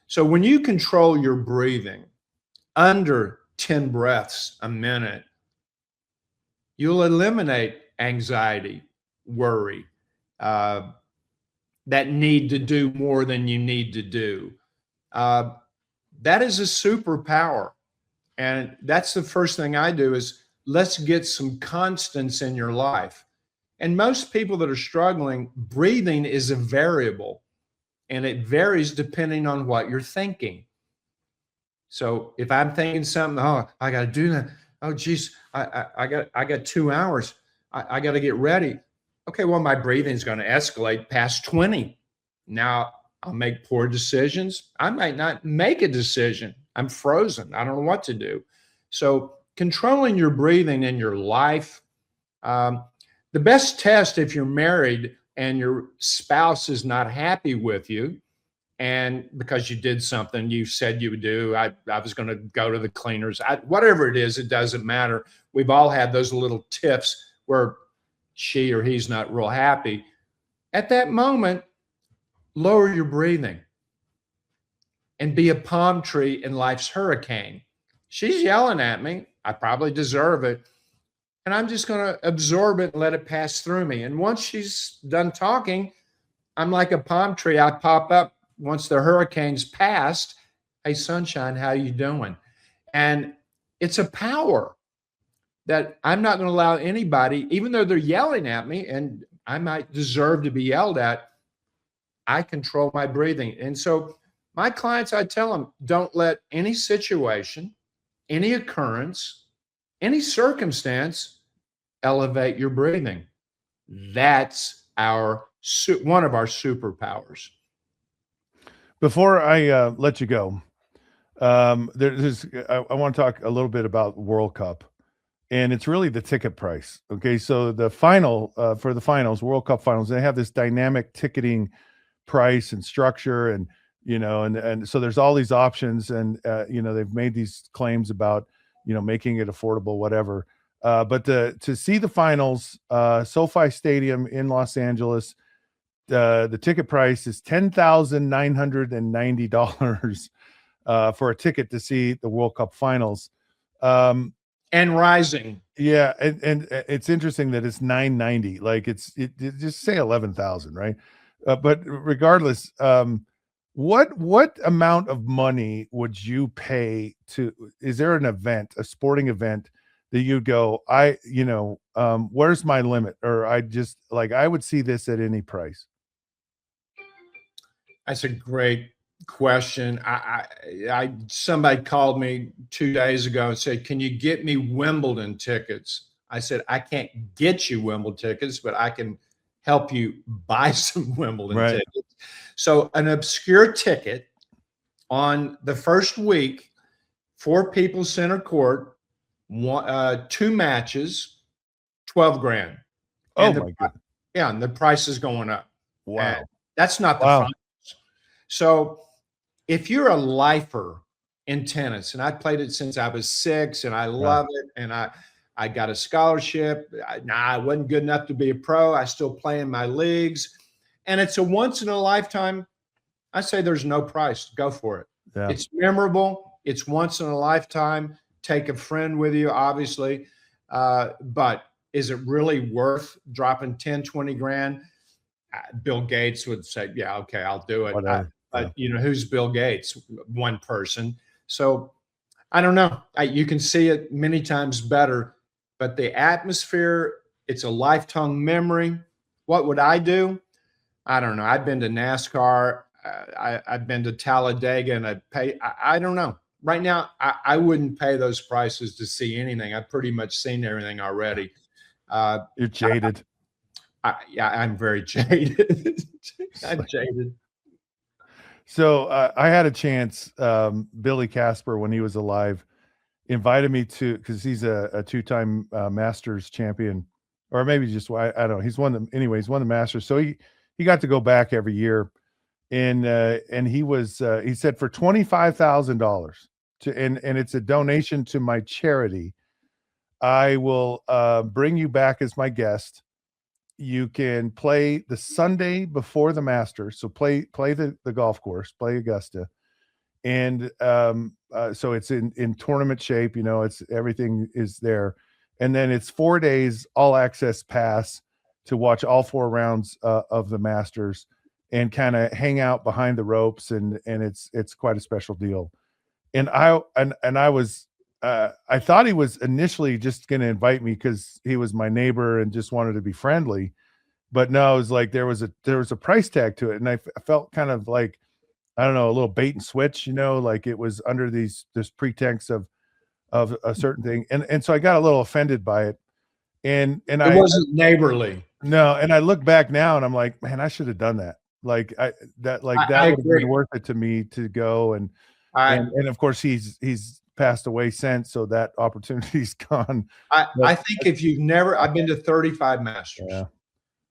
So when you control your breathing under 10 breaths a minute, you'll eliminate anxiety, worry, that need to do more than you need to do. That is a superpower. And that's the first thing I do is let's get some constants in your life. And most people that are struggling, breathing is a variable and it varies depending on what you're thinking. So if I'm thinking something, oh, I got to do that. Oh, geez, I got 2 hours. I got to get ready. Okay, well, my breathing is going to escalate past 20. Now I'll make poor decisions. I might not make a decision. I'm frozen. I don't know what to do. So controlling your breathing in your life, the best test if you're married and your spouse is not happy with you, and because you did something you said you would do, I was going to go to the cleaners, whatever it is, it doesn't matter. We've all had those little tiffs where she or he's not real happy. At that moment, lower your breathing and be a palm tree in life's hurricane. She's yelling at me. I probably deserve it. And I'm just going to absorb it and let it pass through me. And once she's done talking, I'm like a palm tree. I pop up once the hurricane's passed. Hey, sunshine, how you doing? And it's a power that I'm not going to allow anybody, even though they're yelling at me and I might deserve to be yelled at, I control my breathing. And so my clients, I tell them, don't let any situation, any occurrence, any circumstance elevate your breathing. That's one of our superpowers. Before I let you go, I want to talk a little bit about World Cup, and it's really the ticket price. Okay, so the final for the finals, World Cup finals, they have this dynamic ticketing price and structure, and and so there's all these options, and they've made these claims about making it affordable, whatever. But to see the finals, SoFi Stadium in Los Angeles, the ticket price is $10,990 for a ticket to see the World Cup finals. And rising. Yeah, and it's interesting that it's $990. Like it just say 11,000, right? But regardless, what amount of money would you pay to? Is there an event, a sporting event, that you'd go, where's my limit? Or I would see this at any price. That's a great question. Somebody called me 2 days ago and said, can you get me Wimbledon tickets? I said, I can't get you Wimbledon tickets, but I can help you buy some Wimbledon tickets. So an obscure ticket on the first week, 4 people center court, 2 matches, 12 grand. Oh my God. Yeah, and the price is going up. Wow. And that's not the finals. So if you're a lifer in tennis, and I played it since I was 6 and I love it, and I got a scholarship. I wasn't good enough to be a pro. I still play in my leagues. And it's a once in a lifetime. I say there's no price. Go for it. Yeah. It's memorable. It's once in a lifetime. Take a friend with you, obviously. But is it really worth dropping 10, 20 grand? Bill Gates would say, yeah, okay, I'll do it. But who's Bill Gates? One person. So I don't know. You can see it many times better, but the atmosphere, it's a lifetime memory. What would I do? I don't know. I've been to NASCAR. I've been to Talladega, and I don't know. Right now, I wouldn't pay those prices to see anything. I've pretty much seen everything already. You're jaded. I'm very jaded. I'm jaded. So I had a chance. Billy Casper, when he was alive, invited me to, because he's a 2-time Masters champion, or maybe just I don't know. He's won the Masters. So he got to go back every year, and he said for $25,000 and it's a donation to my charity, I will bring you back as my guest. You can play the Sunday before the Masters. So play the golf course, play Augusta. And so it's in tournament shape, it's everything is there. And then it's 4 days, all access pass to watch all 4 rounds of the Masters. and kind of hang out behind the ropes, and it's quite a special deal. And I was I thought he was initially just going to invite me because he was my neighbor and just wanted to be friendly, but no, it was like there was a price tag to it, and I felt kind of like, I don't know, a little bait and switch, like it was under this pretext of a certain thing, and so I got a little offended by it, and it wasn't neighborly. No, and I look back now and I'm like, man, I should have done that. Like that would have been worth it to me to go, and of course he's passed away since, so that opportunity's gone. I think if you've never, I've been to 35 Masters. Yeah.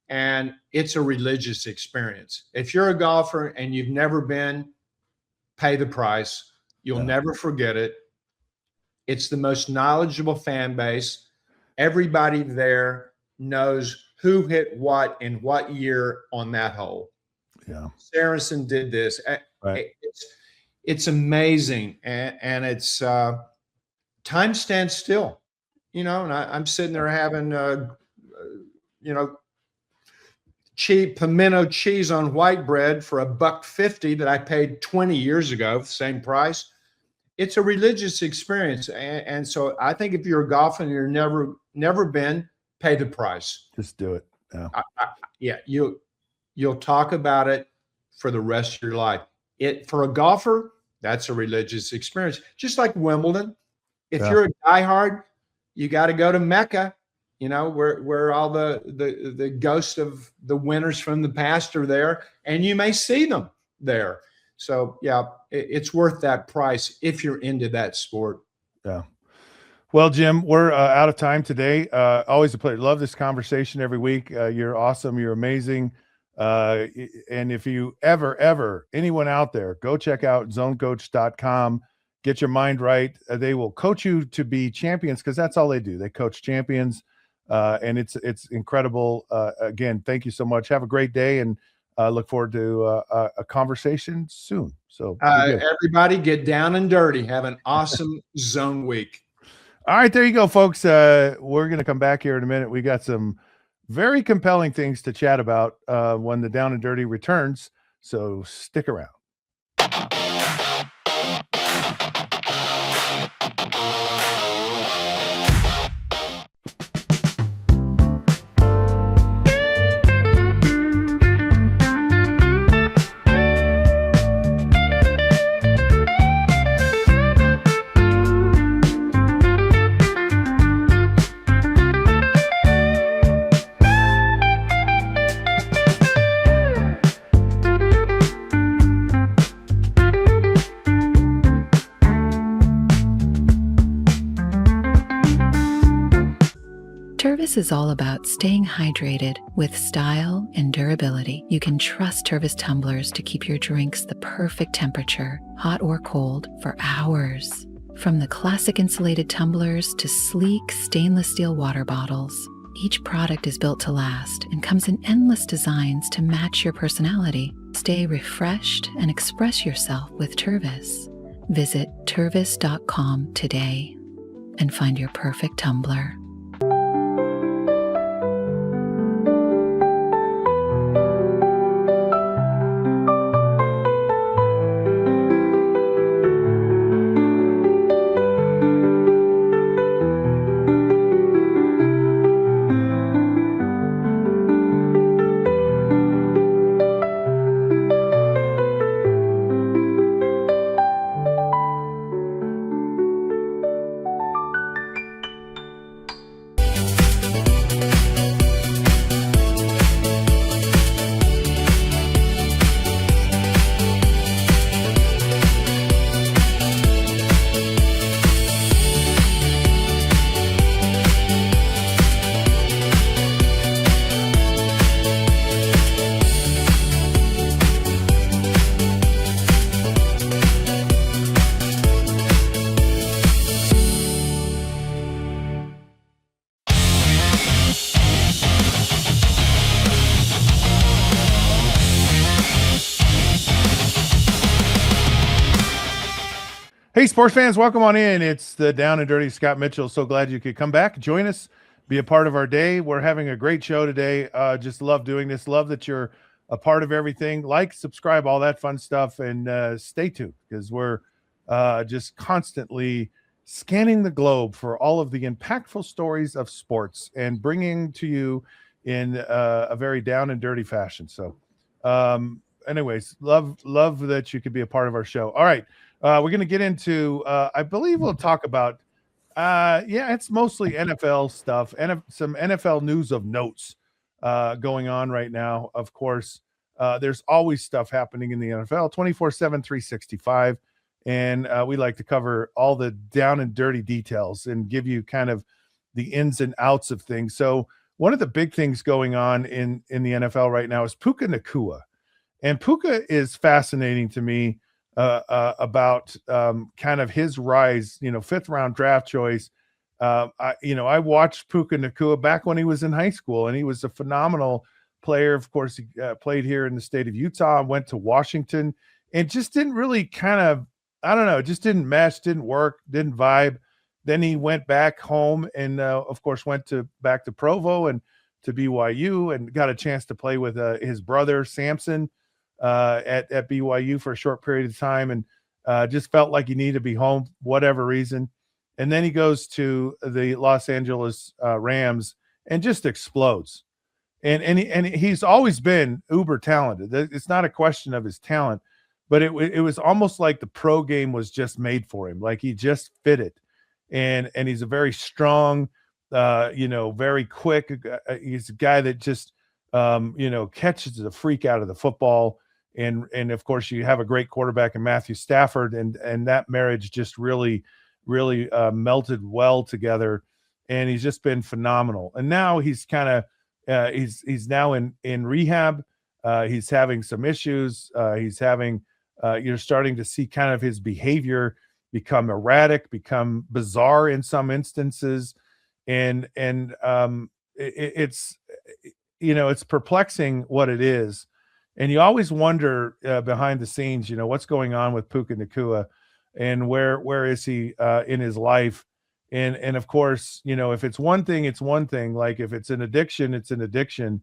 And it's a religious experience. If you're a golfer and you've never been, pay the price. You'll never forget it. It's the most knowledgeable fan base. Everybody there knows who hit what in what year on that hole. Yeah. Saracen did this. Right. It's amazing. And it's time stands still, and I'm sitting there having, cheap pimento cheese on white bread for $1.50 that I paid 20 years ago, the same price. It's a religious experience. And so I think if you're a golfer and you're never been, pay the price. Just do it. Yeah. You'll talk about it for the rest of your life. For a golfer, that's a religious experience. Just like Wimbledon. If you're a diehard, you got to go to Mecca. Where all the ghosts of the winners from the past are there, and you may see them there. So yeah, it's worth that price if you're into that sport. Yeah. Well, Jim, we're out of time today. Always a pleasure. Love this conversation every week. You're awesome. You're amazing. And if you ever, anyone out there, go check out zonecoach.com. Get your mind right. They will coach you to be champions, because that's all they do. They coach champions. And it's incredible. Again, thank you so much. Have a great day, and look forward to a conversation soon. So everybody get down and dirty. Have an awesome zone week. All right, there you go, folks. We're going to come back here in a minute. We got some very compelling things to chat about when the Down and Dirty returns. So stick around. Tervis is all about staying hydrated with style and durability. You can trust Tervis tumblers to keep your drinks the perfect temperature, hot or cold, for hours. From the classic insulated tumblers to sleek stainless steel water bottles, each product is built to last and comes in endless designs to match your personality. Stay refreshed and express yourself with Tervis. Visit tervis.com today and find your perfect tumbler. Hey, sports fans, welcome on in. It's the Down and Dirty Scott Mitchell. So glad you could come back, join us, be a part of our day. We're having a great show today. Just love doing this. Love that you're a part of everything. Like, subscribe, all that fun stuff, and stay tuned because we're just constantly scanning the globe for all of the impactful stories of sports and bringing to you in a very down and dirty fashion. So, anyways, love that you could be a part of our show. All right, we're going to get into. I believe we'll talk about. Yeah, it's mostly NFL stuff and some NFL news of notes going on right now. Of course, there's always stuff happening in the NFL 24/7, 365. And we like to cover all the down and dirty details and give you kind of the ins and outs of things. So one of the big things going on in the NFL right now is Puka Nacua. And Puka is fascinating to me about kind of his rise, 5th-round draft choice. I watched Puka Nacua back when he was in high school, and he was a phenomenal player. Of course, he played here in the state of Utah, went to Washington, and just didn't really kind of, I don't know, it just didn't mesh, didn't work, didn't vibe. Then he went back home and, of course, went back to Provo and to BYU and got a chance to play with his brother, Samson, at BYU for a short period of time, and just felt like he needed to be home, whatever reason. And then he goes to the Los Angeles Rams and just explodes. And he's always been uber talented. It's not a question of his talent, but it was almost like the pro game was just made for him. Like he just fit it. And he's a very strong, very quick. He's a guy that just, catches the freak out of the football. And of course, you have a great quarterback in Matthew Stafford, and that marriage just really, really melted well together. And he's just been phenomenal. And now he's kind of he's now in rehab. He's having some issues. He's having you're starting to see kind of his behavior become erratic, become bizarre in some instances, and it's it's perplexing what it is. And you always wonder behind the scenes, what's going on with Puka Nacua and where is he in his life? And of course, if it's one thing, it's one thing. Like if it's an addiction, it's an addiction.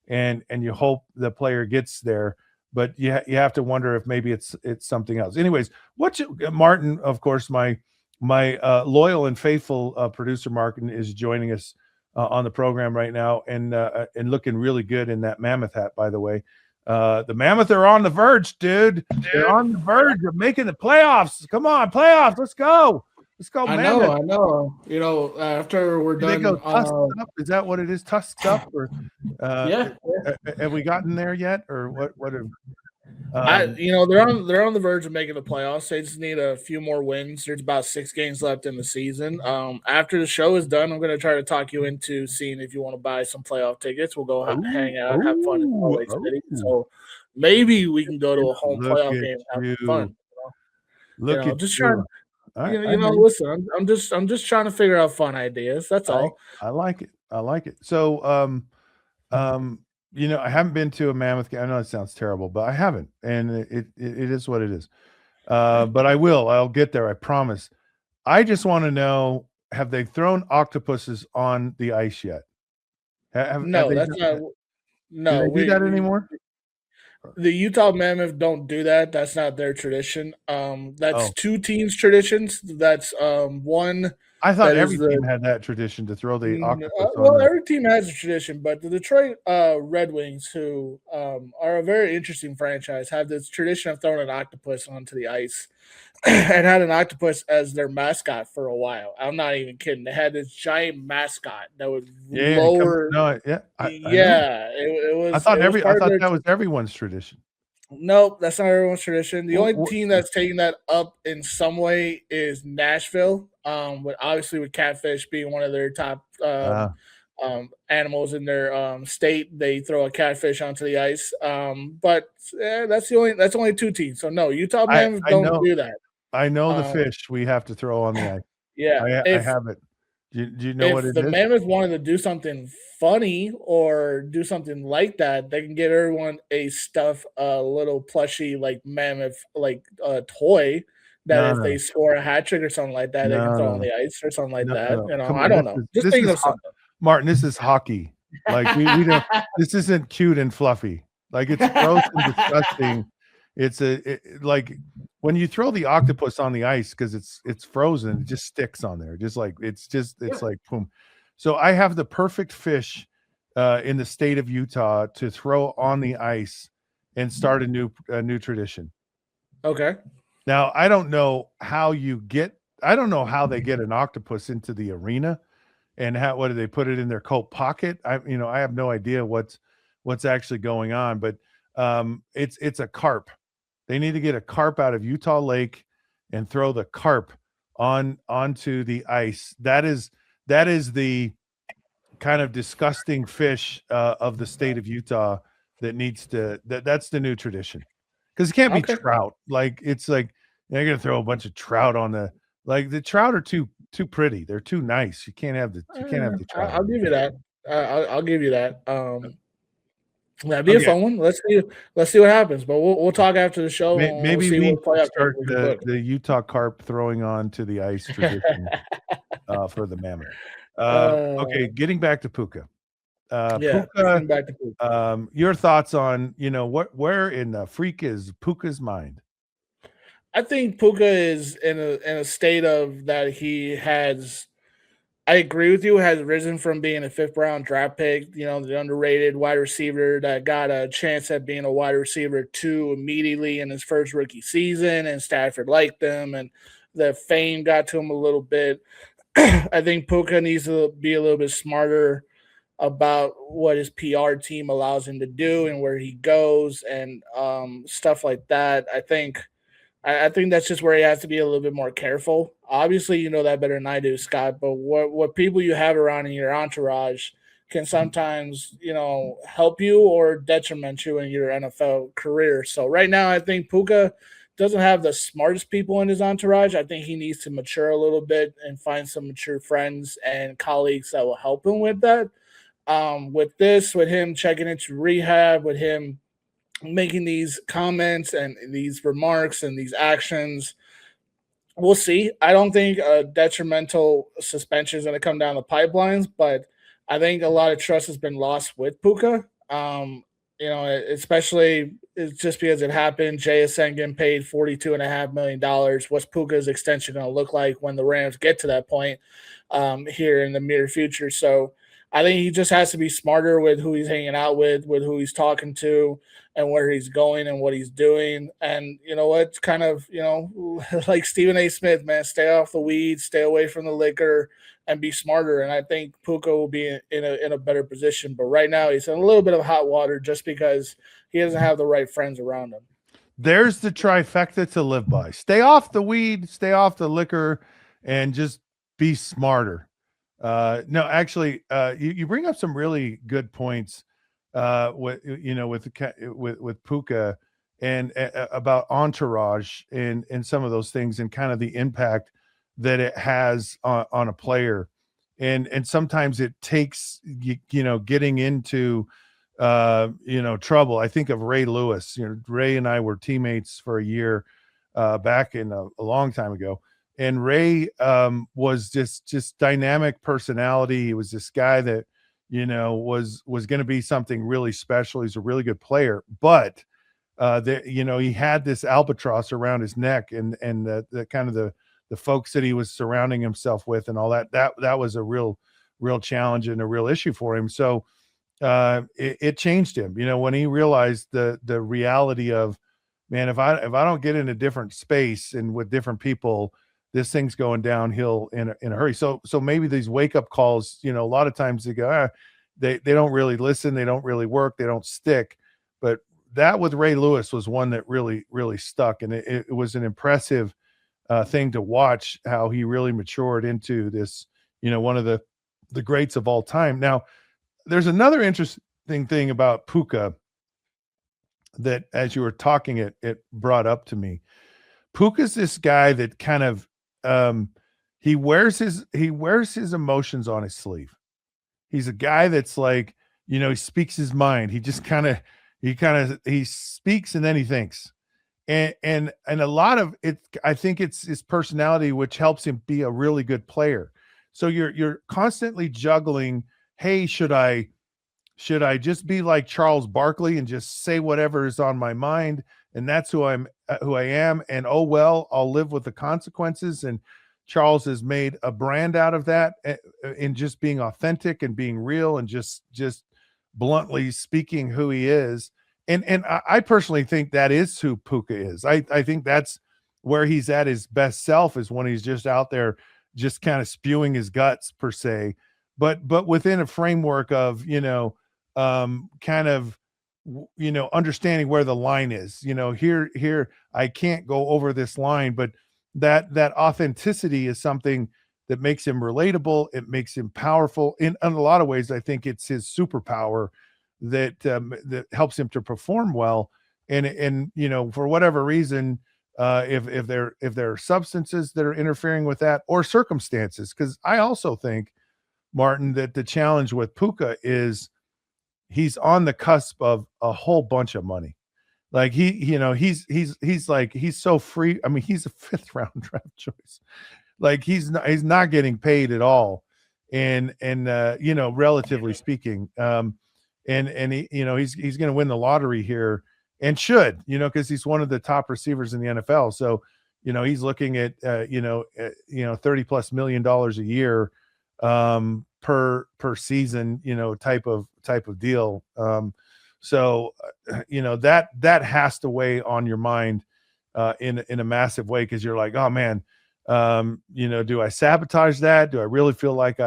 And you hope the player gets there. But you have to wonder if maybe it's something else. Anyways, Martin, of course, my loyal and faithful producer Martin is joining us on the program right now and looking really good in that Mammoth hat, by the way. The Mammoth are on the verge, dude. They're on the verge of making the playoffs. Come on, playoffs. Let's go. Let's go, Mammoth. I know. After we're done. They go tusked up? Is that what it is? Tusked up? Or yeah. Have we gotten there yet? Or what have they're on the verge of making the playoffs. They just need a few more wins. There's about 6 games left in the season. After the show is done, I'm going to try to talk you into seeing if you want to buy some playoff tickets. We'll go hang out, have fun in Salt Lake City. So maybe we can go to a home playoff game and have fun. Just trying. Listen, I'm just trying to figure out fun ideas. That's all. I like it. So, I haven't been to a Mammoth game. I know it sounds terrible, but I haven't, and it is what it is. But I will. I'll get there. I promise. I just want to know: have they thrown octopuses on the ice yet? No, that's not. No, do they do that anymore? The Utah Mammoth don't do that. That's not their tradition. That's 2 teams' traditions. That's one. I thought every team had that tradition to throw the octopus. Every team has a tradition, but the Detroit Red Wings, who are a very interesting franchise, have this tradition of throwing an octopus onto the ice and had an octopus as their mascot for a while. I'm not even kidding. They had this giant mascot that would lower. It was. I thought that was everyone's tradition. Nope, that's not everyone's tradition. The only team that's taking that up in some way is Nashville. With catfish being one of their top animals in their state, they throw a catfish onto the ice. That's only 2 teams. So no, Utah Mammoth don't do that. I know the fish we have to throw on the ice. Yeah, I have it. Do you know what it is? If the Mammoth wanted to do something funny or do something like that, they can get everyone a stuffed little plushy like Mammoth toy that if they score a hat trick or something like that, they can throw on the ice or something like that. I don't know. Just thinking of something. Martin, this is hockey. Like we don't. This isn't cute and fluffy. Like it's gross and disgusting. Like when you throw the octopus on the ice because it's frozen, it just sticks on there. Just like it's like boom. So I have the perfect fish in the state of Utah to throw on the ice and start a new tradition. Okay. Now I don't know how they get an octopus into the arena and what do they put it in their coat pocket? I have no idea what's actually going on, but it's a carp. They need to get a carp out of Utah Lake and throw the carp onto the ice. That is the kind of disgusting fish of the state of Utah that needs to that's the new tradition. Because it can't be trout. Like it's like they're gonna throw a bunch of trout on the trout are too pretty. They're too nice. You can't have the trout. I'll give you that. I'll give you that. That'd be a fun one. Let's see what happens. But we'll talk after the show. Maybe we'll we start the Utah carp throwing on to the ice tradition for the Mammoth. Okay, getting back to Puka. Puka, back to Puka. Your thoughts on where in the freak is Puka's mind? I think Puka is in a state of that he has. I agree with you. Has risen from being a 5th round draft pick, the underrated wide receiver that got a chance at being a wide receiver 2 immediately in his first rookie season, and Stafford liked them, and the fame got to him a little bit. I think Puka needs to be a little bit smarter about what his PR team allows him to do and where he goes and stuff like that. I think that's just where he has to be a little bit more careful. Obviously, you know that better than I do, Scott, but what people you have around in your entourage can sometimes, help you or detriment you in your NFL career. So right now, I think Puka doesn't have the smartest people in his entourage. I think he needs to mature a little bit and find some mature friends and colleagues that will help him with that. With him checking into rehab, with him making these comments and these remarks and these actions, we'll see. I don't think a detrimental suspension is going to come down the pipelines, but I think a lot of trust has been lost with Puka. Especially it's just because it happened. JSN getting paid $42.5 million. What's Puka's extension going to look like when the Rams get to that point here in the near future? So I think he just has to be smarter with who he's hanging out with who he's talking to, and where he's going and what he's doing. And it's kind of, like Stephen A. Smith, man, stay off the weed, stay away from the liquor, and be smarter. And I think Puka will be in a better position. But right now he's in a little bit of hot water just because he doesn't have the right friends around him. There's the trifecta to live by. Stay off the weed, stay off the liquor, and just be smarter. No, actually, you bring up some really good points with Puka and about entourage and some of those things and kind of the impact that it has on a player. And sometimes it takes, getting into, trouble. I think of Ray Lewis. Ray and I were teammates for a year back in a long time ago. And Ray was just dynamic personality. He was this guy that, was going to be something really special. He's a really good player, but he had this albatross around his neck and the kind of the folks that he was surrounding himself with and all that was a real challenge and a real issue for him. So it changed him, when he realized the reality of, man, if I don't get in a different space and with different people, this thing's going downhill in a hurry. So maybe these wake up calls, a lot of times they go, they don't really listen. They don't really work. They don't stick. But that with Ray Lewis was one that really, really stuck. And it was an impressive thing to watch how he really matured into this, one of the greats of all time. Now, there's another interesting thing about Puka that as you were talking, it brought up to me. Puka's this guy that kind of, he wears his emotions on his sleeve. He's a guy that's like, he speaks his mind. He just he speaks and then he thinks. And a lot of it, I think it's his personality, which helps him be a really good player. So you're constantly juggling, hey, should I Should I just be like Charles Barkley and just say whatever is on my mind, and that's who I am, and oh well, I'll live with the consequences. And Charles has made a brand out of that in just being authentic and being real and just bluntly speaking who he is. And I personally think that is who Puka is. I think that's where he's at his best self, is when he's just out there just kind of spewing his guts per se, but within a framework of, kind of, understanding where the line is. Here I can't go over this line, but that authenticity is something that makes him relatable. It makes him powerful in a lot of ways. I think it's his superpower that helps him to perform well. And for whatever reason, if there are substances that are interfering with that, or circumstances, because I also think, Martin, that the challenge with Puka is he's on the cusp of a whole bunch of money. Like he's so free. I mean, he's a 5th round draft choice. Like he's not getting paid at all, and relatively speaking, and he's going to win the lottery here, and should, because he's one of the top receivers in the NFL. So he's looking at $30+ million a year per season, type of deal. So that has to weigh on your mind in a massive way, because you're like, oh man, do I sabotage that? Do I really feel like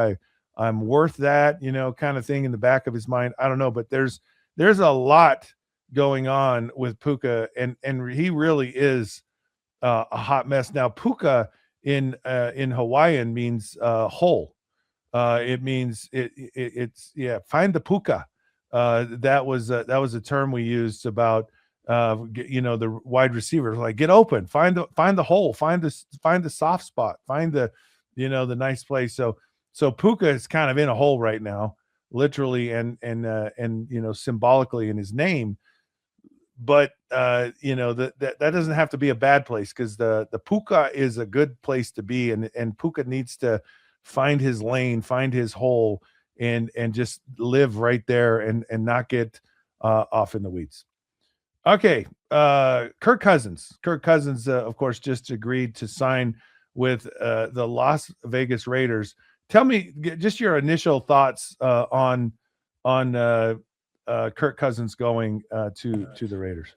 I'm worth that, kind of thing in the back of his mind? I don't know, but there's a lot going on with Puka, and he really is a hot mess. Now, Puka in Hawaiian means whole. It means it's find the Puka. That was a term we used about the wide receivers, like, get open, find the hole, find the soft spot, find the the nice place. So Puka is kind of in a hole right now, literally and symbolically in his name. But that doesn't have to be a bad place, because the Puka is a good place to be, and Puka needs to find his lane, find his hole, and just live right there and not get off in the weeds. Okay, Kirk Cousins. Of course, just agreed to sign with the Las Vegas Raiders. Tell me just your initial thoughts on Kirk Cousins going to the Raiders.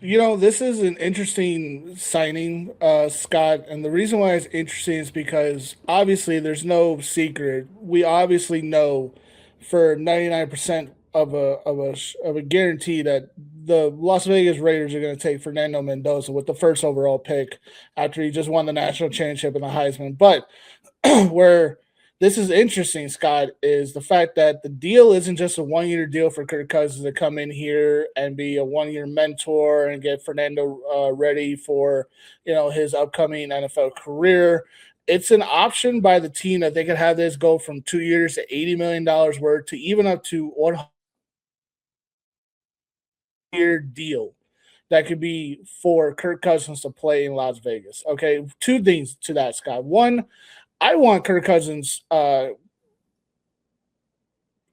This is an interesting signing, Scott, and the reason why it's interesting is because obviously there's no secret. We obviously know for 99% of a guarantee that the Las Vegas Raiders are going to take Fernando Mendoza with the first overall pick after he just won the national championship and the Heisman. But where this is interesting, Scott, is the fact that the deal isn't just a 1-year deal for Kirk Cousins to come in here and be a 1-year mentor and get Fernando ready for, his upcoming NFL career. It's an option by the team that they could have this go from 2 years to $80 million worth to even up to 1-year deal that could be for Kirk Cousins to play in Las Vegas. Okay, 2 things to that, Scott. One, I want Kirk Cousins'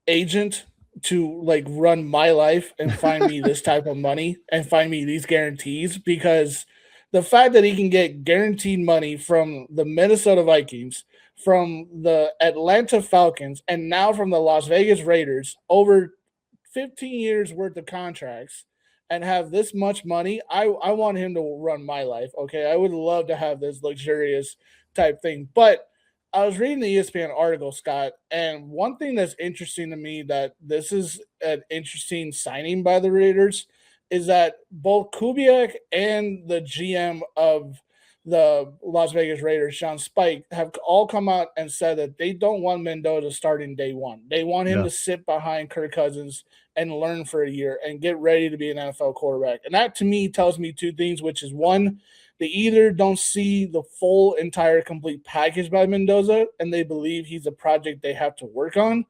agent to run my life and find me this type of money and find me these guarantees, because the fact that he can get guaranteed money from the Minnesota Vikings, from the Atlanta Falcons, and now from the Las Vegas Raiders, over 15 years worth of contracts, and have this much money, I want him to run my life. Okay, I would love to have this luxurious type thing. But I was reading the ESPN article, Scott, and one thing that's interesting to me, that this is an interesting signing by the Raiders, is that both Kubiak and the GM of the Las Vegas Raiders, Sean Spike, have all come out and said that they don't want Mendoza starting day one. They want him to sit behind Kirk Cousins and learn for a year and get ready to be an NFL quarterback. And that, to me, tells me 2 things, which is, one, they either don't see the full, entire, complete package by Mendoza and they believe he's a project they have to work on,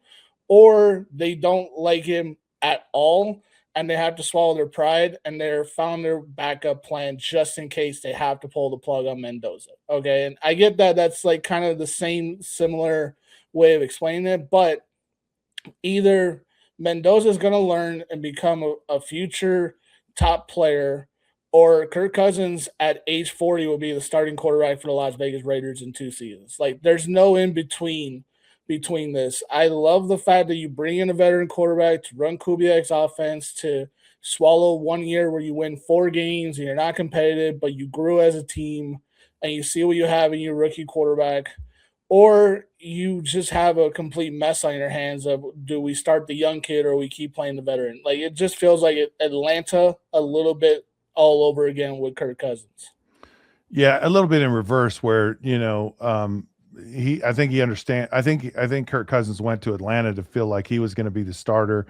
or they don't like him at all and they have to swallow their pride and they're found their backup plan just in case they have to pull the plug on Mendoza. Okay, and I get that that's kind of the same similar way of explaining it, but either Mendoza's going to learn and become a future top player, or Kirk Cousins at age 40 will be the starting quarterback for the Las Vegas Raiders in 2 seasons. Like, there's no in between this. I love the fact that you bring in a veteran quarterback to run Kubiak's offense, to swallow 1 year where you win 4 games and you're not competitive, but you grew as a team, and you see what you have in your rookie quarterback. Or you just have a complete mess on your hands of, do we start the young kid or we keep playing the veteran? Like, it just feels like Atlanta a little bit all over again with Kirk Cousins. Yeah, a little bit in reverse where, I think he understand. I think Kirk Cousins went to Atlanta to feel like he was going to be the starter.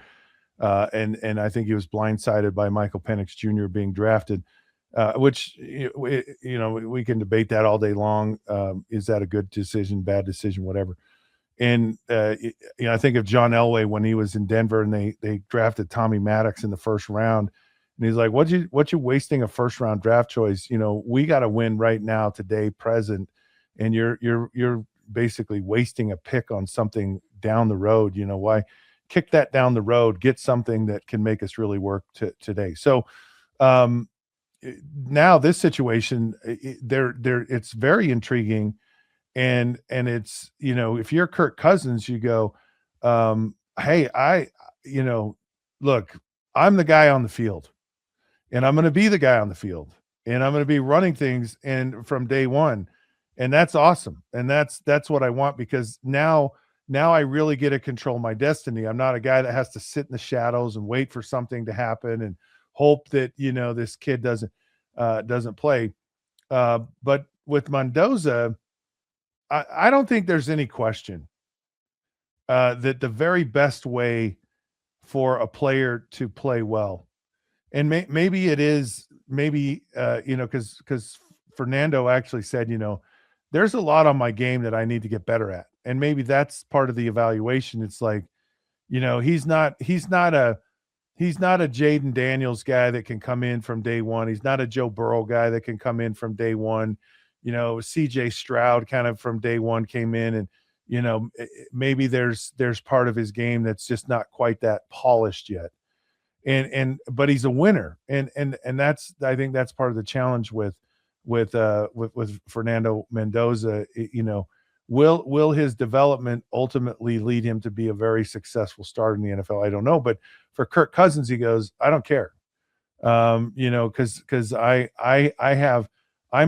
And I think he was blindsided by Michael Penix Jr. being drafted, which, we can debate that all day long. Is that a good decision, bad decision, whatever? And, I think of John Elway when he was in Denver and they drafted Tommy Maddox in the first round. And he's like, what you wasting a first round draft choice? We got to win right now, today, present. And you're basically wasting a pick on something down the road. Why kick that down the road, get something that can make us really work today. So now this situation, it's very intriguing. And it's, if you're Kirk Cousins, you go, hey, look, I'm the guy on the field, and I'm going to be the guy on the field, and I'm going to be running things and from day one. And that's awesome. And that's what I want, because now I really get to control my destiny. I'm not a guy that has to sit in the shadows and wait for something to happen and hope that, this kid doesn't play. But with Mendoza, I don't think there's any question that the very best way for a player to play well, and maybe it is, because Fernando actually said, there's a lot on my game that I need to get better at. And maybe that's part of the evaluation. It's like, he's not a Jaden Daniels guy that can come in from day one. He's not a Joe Burrow guy that can come in from day one. CJ Stroud kind of from day one came in, and, maybe there's part of his game that's just not quite that polished yet. But he's a winner. And I think that's part of the challenge with Fernando Mendoza. Will his development ultimately lead him to be a very successful starter in the NFL? I don't know. But for Kirk Cousins, he goes, I don't care. Because I'm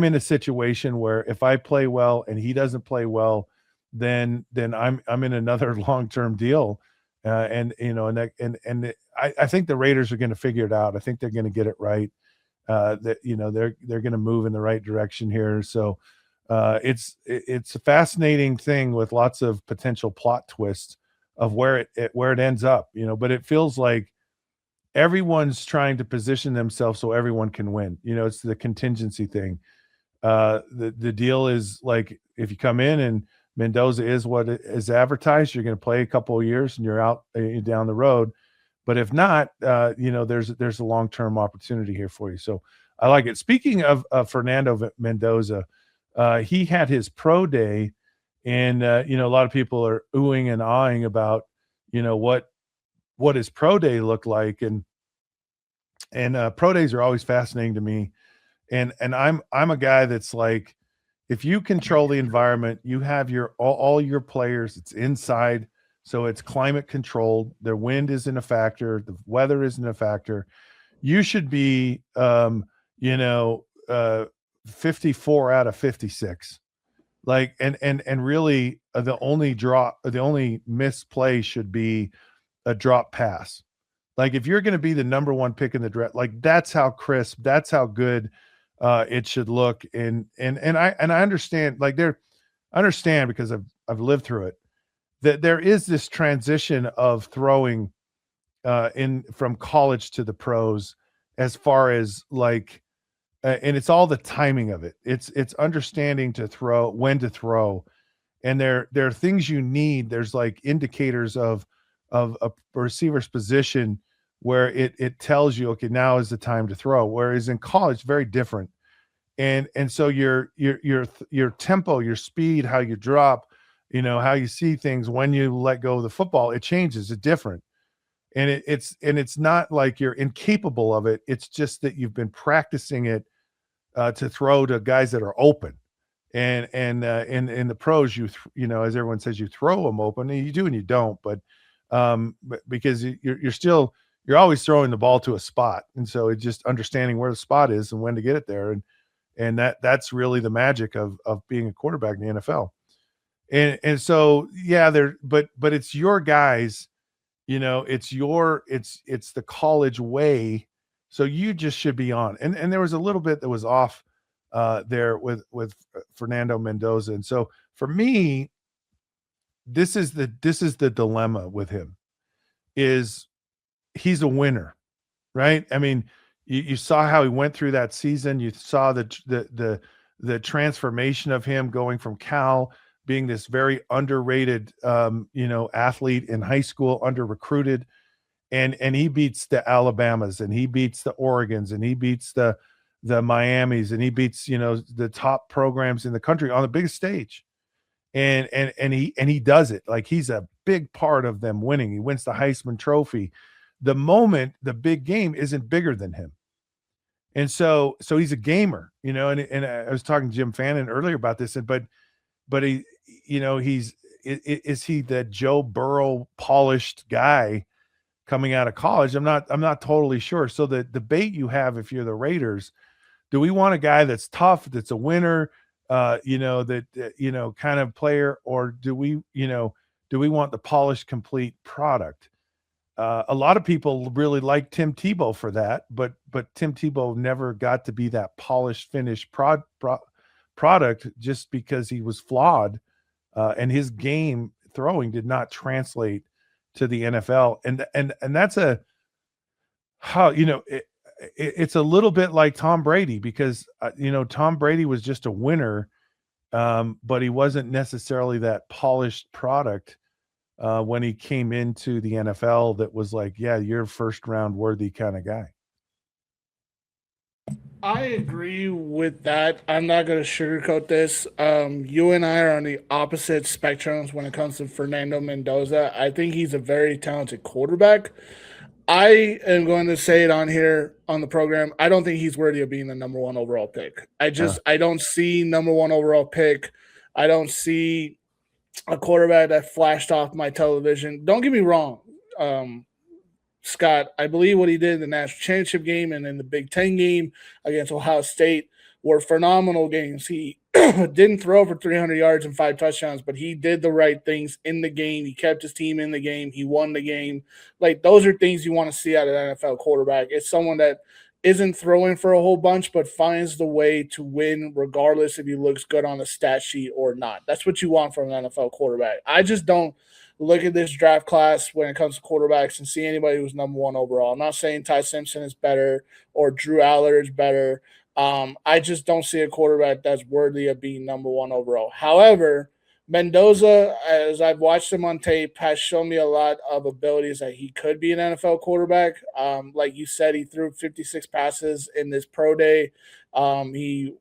in a situation where if I play well and he doesn't play well, then I'm in another long-term deal. I think the Raiders are going to figure it out. I think they're going to get it right. That they're going to move in the right direction here. So it's a fascinating thing with lots of potential plot twists of where it ends up. But it feels like everyone's trying to position themselves so everyone can win. It's the contingency thing. The deal is like, if you come in and Mendoza is what is advertised, you're going to play a couple of years and you're out down the road. But if not, there's a long-term opportunity here for you. So I like it. Speaking of Fernando Mendoza, he had his pro day, and a lot of people are oohing and aahing about what his pro day looked like, and pro days are always fascinating to me. And I'm a guy that's like, if you control the environment, you have all your players, it's inside. So it's climate controlled. Their wind isn't a factor. The weather isn't a factor. You should be, 54 out of 56. Like, and really the only missed play should be a drop pass. Like, if you're going to be the number one pick in the draft, like, that's how crisp, that's how good it should look. And I understand, I understand, because I've lived through it, that there is this transition of throwing from college to the pros, as far as and it's all the timing of it. It's understanding when to throw. And there are things you need. There's like indicators of a receiver's position where it tells you, okay, now is the time to throw. Whereas in college, very different. And so your tempo, your speed, how you drop, how you see things when you let go of the football, it changes. It's different. and it's not like you're incapable of it. It's just that you've been practicing it to throw to guys that are open. And in the pros, as everyone says, you throw them open, and you do and you don't, but because you're always throwing the ball to a spot, and so it's just understanding where the spot is and when to get it there, and that's really the magic of being a quarterback in the NFL. And so yeah, but it's your guys, it's the college way, so you just should be on. And there was a little bit that was off there with Fernando Mendoza. And so for me, this is the dilemma with him, is he's a winner, right? I mean, you saw how he went through that season. You saw the transformation of him going from Cal being this very underrated athlete in high school, under recruited, and he beats the Alabamas, and he beats the Oregons, and he beats the Miamis, and he beats the top programs in the country on the biggest stage, and he does it like he's a big part of them winning. He wins the Heisman Trophy. The big game isn't bigger than him, and so he's a gamer, and I was talking to Jim Fannin earlier about this, but he, is he the Joe Burrow polished guy coming out of college? I'm not totally sure. So the debate you have, if you're the Raiders, do we want a guy that's tough, that's a winner, kind of player, or do we want the polished, complete product? A lot of people really like Tim Tebow for that, but Tim Tebow never got to be that polished, finished product, just because he was flawed, and his game throwing did not translate to the NFL. And that's it's a little bit like Tom Brady, because Tom Brady was just a winner, but he wasn't necessarily that polished product when he came into the NFL that was like, yeah, you're first round worthy kind of guy. I agree with that. I'm not going to sugarcoat this. You and I are on the opposite spectrums when it comes to Fernando Mendoza. I think he's a very talented quarterback. I am going to say it on here on the program. I don't think he's worthy of being the number one overall pick. I don't see number one overall pick. I don't see a quarterback that flashed off my television. Don't get me wrong. Scott, I believe what he did in the national championship game and in the Big Ten game against Ohio State were phenomenal games. He didn't throw for 300 yards and 5 touchdowns, but he did the right things in the game. He kept his team in the game. He won the game. Like, those are things you want to see out of an NFL quarterback. It's someone that isn't throwing for a whole bunch, but finds the way to win regardless if he looks good on the stat sheet or not. That's what you want from an NFL quarterback. I just don't look at this draft class when it comes to quarterbacks and see anybody who's number one overall. I'm not saying Ty Simpson is better or Drew Aller is better. I just don't see a quarterback that's worthy of being number one overall. However, Mendoza, as I've watched him on tape, has shown me a lot of abilities that he could be an NFL quarterback. Like you said, he threw 56 passes in this pro day. He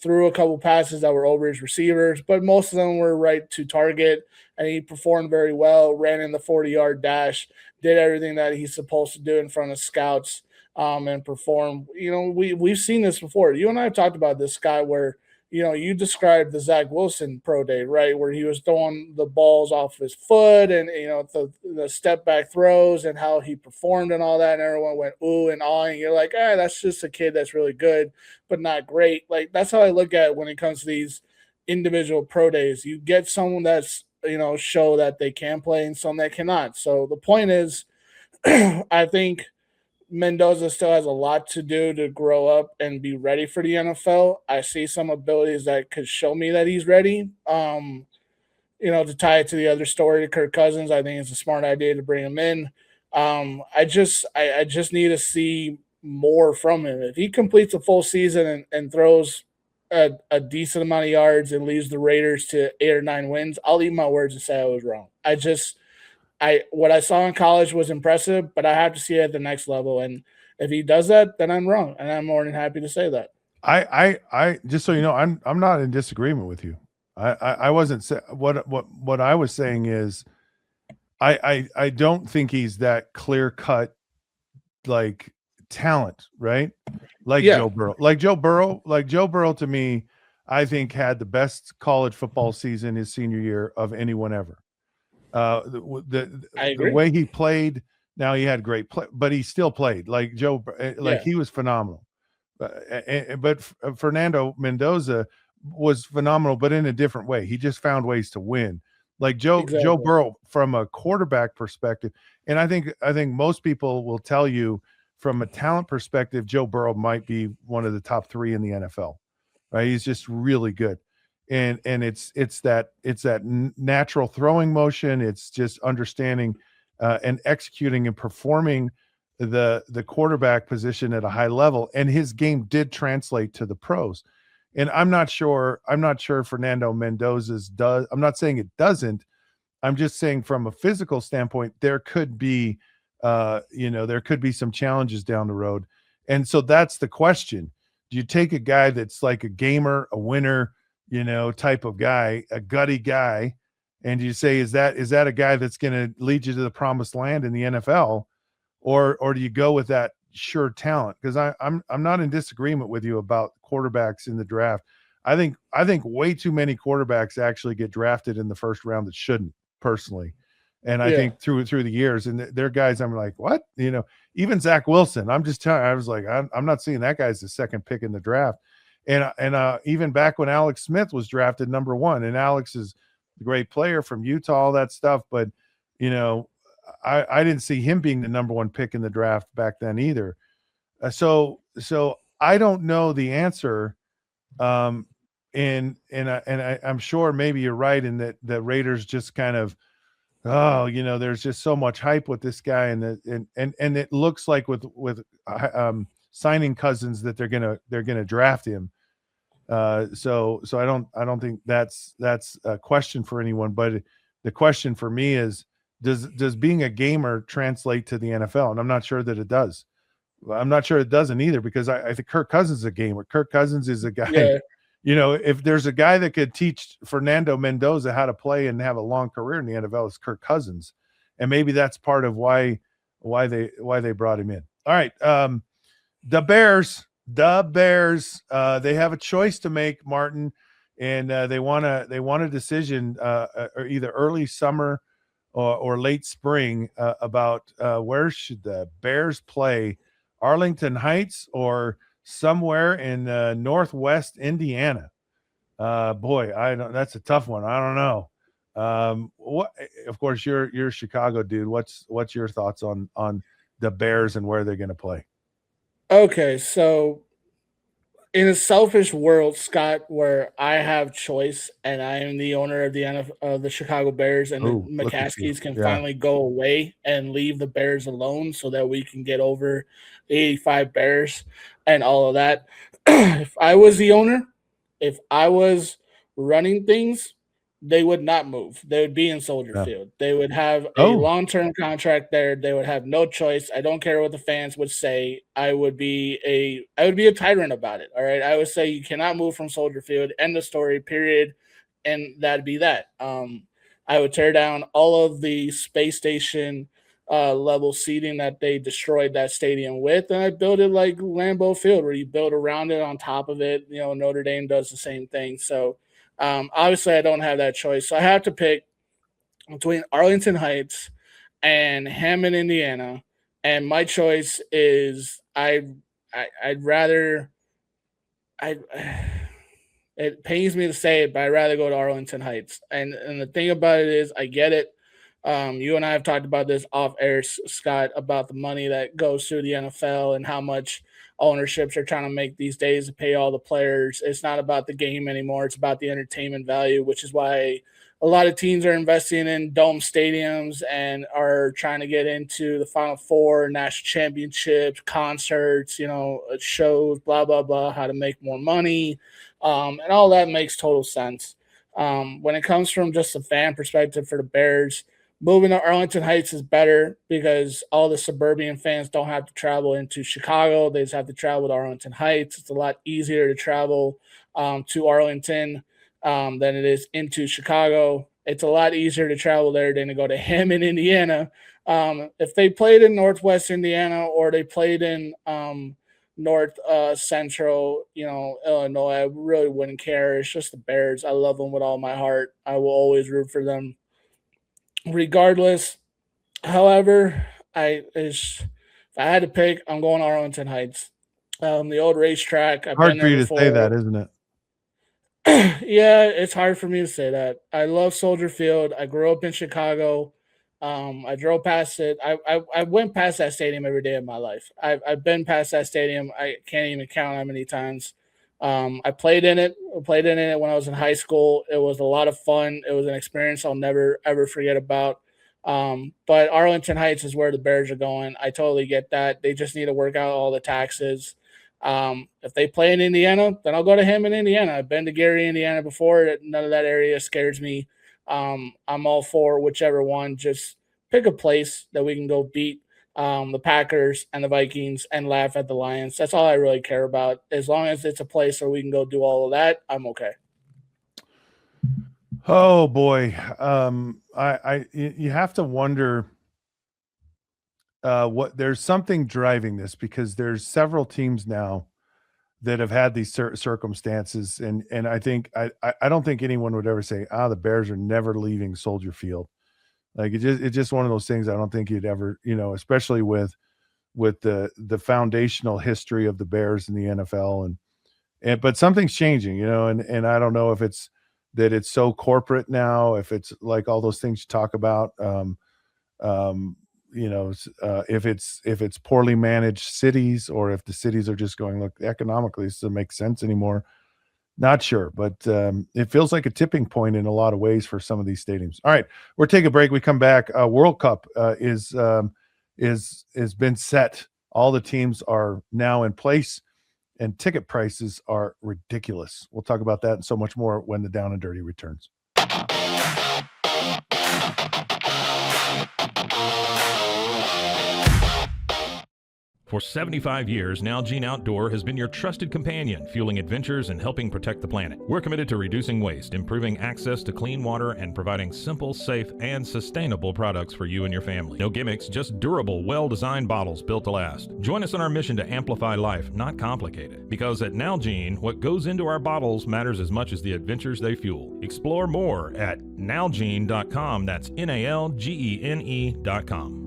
threw a couple passes that were over his receivers, but most of them were right to target, and he performed very well, ran in the 40-yard dash, did everything that he's supposed to do in front of scouts, and perform. We've seen this before. You and I have talked about this, guy, where you described the Zach Wilson pro day, right, where he was throwing the balls off his foot and, the step back throws and how he performed and all that. And everyone went, ooh and ah. And you're like, that's just a kid that's really good, but not great. Like, that's how I look at it when it comes to these individual pro days. You get someone that's, show that they can play and some that cannot. So the point is, I think Mendoza still has a lot to do to grow up and be ready for the NFL. I see some abilities that could show me that he's ready. To tie it to the other story, to Kirk Cousins, I think it's a smart idea to bring him in. I just need to see more from him. If he completes a full season and throws a decent amount of yards and leads the Raiders to 8 or 9 wins, I'll eat my words and say I was wrong. What I saw in college was impressive, but I have to see it at the next level. And if he does that, then I'm wrong, and I'm more than happy to say that. I just so you know, I'm not in disagreement with you. I wasn't what I was saying is, I don't think he's that clear cut like talent, right? Like Yeah. Joe Burrow. Like Joe Burrow to me, I think had the best college football season his senior year of anyone ever. I The agree. way he played, now he had great play, but he still played like like Yeah. he was phenomenal. But Fernando Mendoza was phenomenal, but in a different way. He just found ways to win. Like Joe Exactly. Burrow from a quarterback perspective, and I think most people will tell you from a talent perspective, Joe Burrow might be one of the top 3 in the NFL. Right? He's just really good. And it's that natural throwing motion. It's just understanding and executing and performing the quarterback position at a high level, and his game did translate to the pros. And I'm not sure Fernando Mendoza's does. I'm not saying it doesn't. I'm just saying from a physical standpoint there could be there could be some challenges down the road. And so that's the question. Do you take a guy that's like a gamer, a winner, type of guy, a gutty guy, and you say, is that a guy that's going to lead you to the promised land in the NFL, or do you go with that sure talent? Because I'm not in disagreement with you about quarterbacks in the draft. I think way too many quarterbacks actually get drafted in the first round that shouldn't, personally. And I Yeah. think through the years, and they're guys I'm like, what? Even Zach Wilson, I'm just telling. I was like, I'm not seeing that guy's the second pick in the draft. And even back when Alex Smith was drafted number 1, and Alex is a great player from Utah, all that stuff, but you know, I didn't see him being the number 1 pick in the draft back then either. So I don't know the answer. I'm sure maybe you're right in that the Raiders just kind of, there's just so much hype with this guy, and it looks like with signing Cousins that they're gonna draft him. So I don't think that's a question for anyone, but the question for me is, does being a gamer translate to the NFL? And I'm not sure that it does. I'm not sure it doesn't either, because I think Kirk Cousins is a gamer. Kirk Cousins is a guy, Yeah. if there's a guy that could teach Fernando Mendoza how to play and have a long career in the NFL, it's Kirk Cousins. And maybe that's part of why they brought him in. All right. The Bears, they have a choice to make, Martin, and they want a decision or either early summer or late spring about where should the Bears play, Arlington Heights or somewhere in Northwest Indiana. Boy, that's a tough one. I don't know. What? Of course, you're a Chicago dude. What's your thoughts on the Bears and where they're going to play? Okay, so in a selfish world, Scott, where I have choice and I am the owner of the Chicago Bears, and the Oh, look at you. McCaskies can Yeah. finally go away and leave the Bears alone, so that we can get over the 85 Bears and all of that. If I was the owner, if I was running things, they would not move. They would be in Soldier Yeah. Field. They would have a Oh. long-term contract there. They would have no choice. I don't care what the fans would say. I would be a tyrant about it. All right. I would say you cannot move from Soldier Field. End of story, period. And that'd be that. I would tear down all of the space station level seating that they destroyed that stadium with, and I build it like Lambeau Field, where you build around it, on top of it. Notre Dame does the same thing. So obviously, I don't have that choice. So I have to pick between Arlington Heights and Hammond, Indiana, and my choice is I'd rather I. It pains me to say it, but I'd rather go to Arlington Heights. And the thing about it is, I get it. You and I have talked about this off air, Scott, about the money that goes through the NFL and how much ownerships are trying to make these days to pay all the players. It's not about the game anymore. It's about the entertainment value, which is why a lot of teams are investing in dome stadiums and are trying to get into the Final Four, national championships, concerts, shows, blah, blah, blah, how to make more money. And all that makes total sense. When it comes from just a fan perspective for the Bears, moving to Arlington Heights is better because all the suburban fans don't have to travel into Chicago. They just have to travel to Arlington Heights. It's a lot easier to travel to Arlington than it is into Chicago. it's a lot easier to travel there than to go to Hammond, Indiana. If they played in Northwest Indiana or they played in North Central, Illinois, I really wouldn't care. It's just the Bears. I love them with all my heart. I will always root for them, regardless. However, if I had to pick, I'm going Arlington Heights. The old racetrack. I've Hard been for there you before. to say that, isn't it? Yeah, it's hard for me to say that. I love Soldier Field. I grew up in Chicago. I drove past it. I went past that stadium every day of my life. I've been past that stadium. I can't even count how many times. I played in it. I played in it when I was in high school. It was a lot of fun. It was an experience I'll never ever forget about. But Arlington Heights is where the Bears are going. I totally get that. They just need to work out all the taxes. If they play in Indiana, then I'll go to him in Indiana. I've been to Gary, Indiana before. None of that area scares me. I'm all for whichever one. Just pick a place that we can go beat the Packers and the Vikings and laugh at the Lions. That's all I really care about. As long as it's a place where we can go do all of that, I'm okay. Oh boy. You have to wonder what there's something driving this, because there's several teams now that have had these circumstances, and I think I don't think anyone would ever say, the Bears are never leaving Soldier Field. Like it's just one of those things I don't think you'd ever, especially with the foundational history of the Bears in the NFL, and but something's changing, and I don't know if it's that it's so corporate now, if it's like all those things you talk about, if it's poorly managed cities, or if the cities are just going, look, economically this doesn't make sense anymore. Not sure, but it feels like a tipping point in a lot of ways for some of these stadiums. All right, we'll take a break. We come back. World Cup is been set. All the teams are now in place, and ticket prices are ridiculous. We'll talk about that and so much more when the Down and Dirty returns. For 75 years, Nalgene Outdoor has been your trusted companion, fueling adventures and helping protect the planet. We're committed to reducing waste, improving access to clean water, and providing simple, safe, and sustainable products for you and your family. No gimmicks, just durable, well-designed bottles built to last. Join us in our mission to amplify life, not complicate it. Because at Nalgene, what goes into our bottles matters as much as the adventures they fuel. Explore more at nalgene.com. That's NALGENE.com.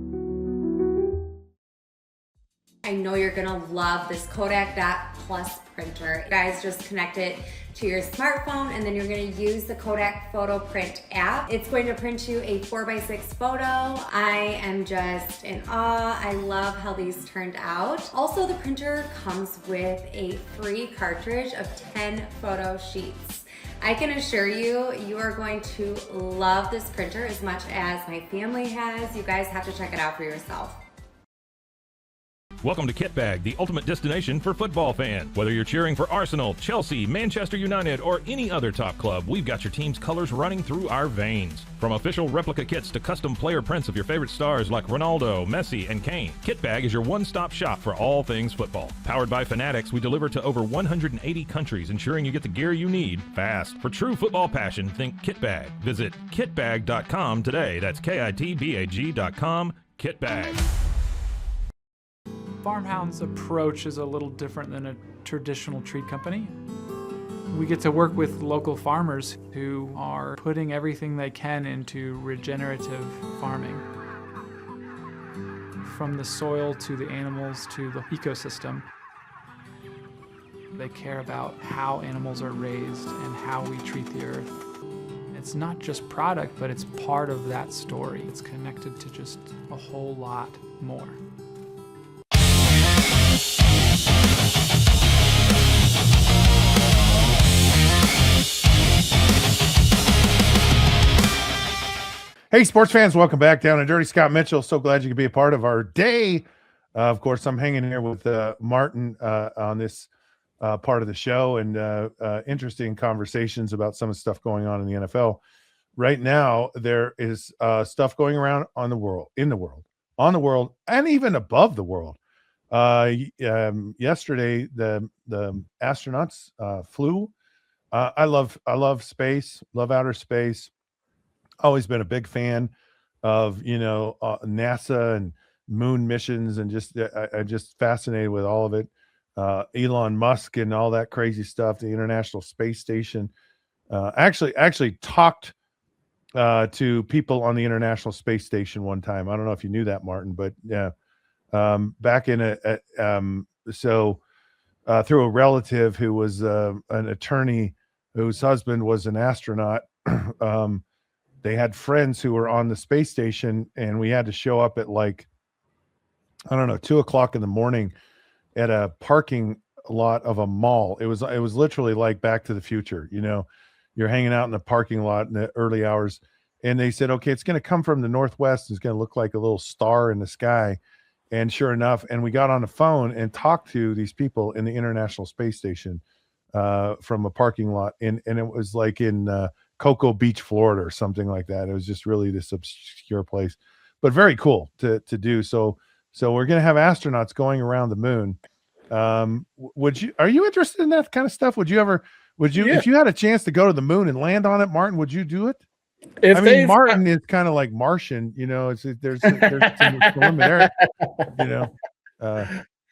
I know you're gonna love this Kodak Dot Plus printer. You guys just connect it to your smartphone, and then you're gonna use the Kodak Photo Print app. It's going to print you a 4x6 photo. I am just in awe. I love how these turned out. Also, the printer comes with a free cartridge of 10 photo sheets. I can assure you, you are going to love this printer as much as my family has. You guys have to check it out for yourself. Welcome to Kitbag, the ultimate destination for football fans. Whether you're cheering for Arsenal, Chelsea, Manchester United, or any other top club, we've got your team's colors running through our veins. From official replica kits to custom player prints of your favorite stars like Ronaldo, Messi, and Kane, Kitbag is your one-stop shop for all things football. Powered by Fanatics, we deliver to over 180 countries, ensuring you get the gear you need fast. For true football passion, think Kitbag. Visit kitbag.com today. That's KITBAG.com. Kitbag. Farmhound's approach is a little different than a traditional treat company. We get to work with local farmers who are putting everything they can into regenerative farming. From the soil to the animals to the ecosystem. They care about how animals are raised and how we treat the earth. It's not just product, but it's part of that story. It's connected to just a whole lot more. Hey, sports fans, welcome back. Down and Dirty. Scott Mitchell. So glad you could be a part of our day. Of course, I'm hanging here with Martin on this part of the show, and interesting conversations about some of the stuff going on in the NFL. Right now, there is stuff going around on the world, on the world, and even above the world. Yesterday, the astronauts flew. I love space, love outer space. always been a big fan of, NASA and moon missions, and I just fascinated with all of it. Elon Musk and all that crazy stuff, the International Space Station. Actually talked to people on the International Space Station one time. I don't know if you knew that, Martin, but yeah, back in through a relative who was an attorney whose husband was an astronaut. They had friends who were on the space station, and we had to show up at like, I don't know, 2:00 in the morning at a parking lot of a mall. It was literally like Back to the Future. You're hanging out in the parking lot in the early hours, and they said, okay, it's going to come from the northwest. It's going to look like a little star in the sky. And sure enough, and we got on the phone and talked to these people in the International Space Station from a parking lot, and it was like in Cocoa Beach, Florida, or something like that. It was just really this obscure place, but very cool to do. So we're going to have astronauts going around the moon. Are you interested in that kind of stuff? If you had a chance to go to the moon and land on it, Martin, would you do it? Martin is kind of like Martian, there's some preliminary,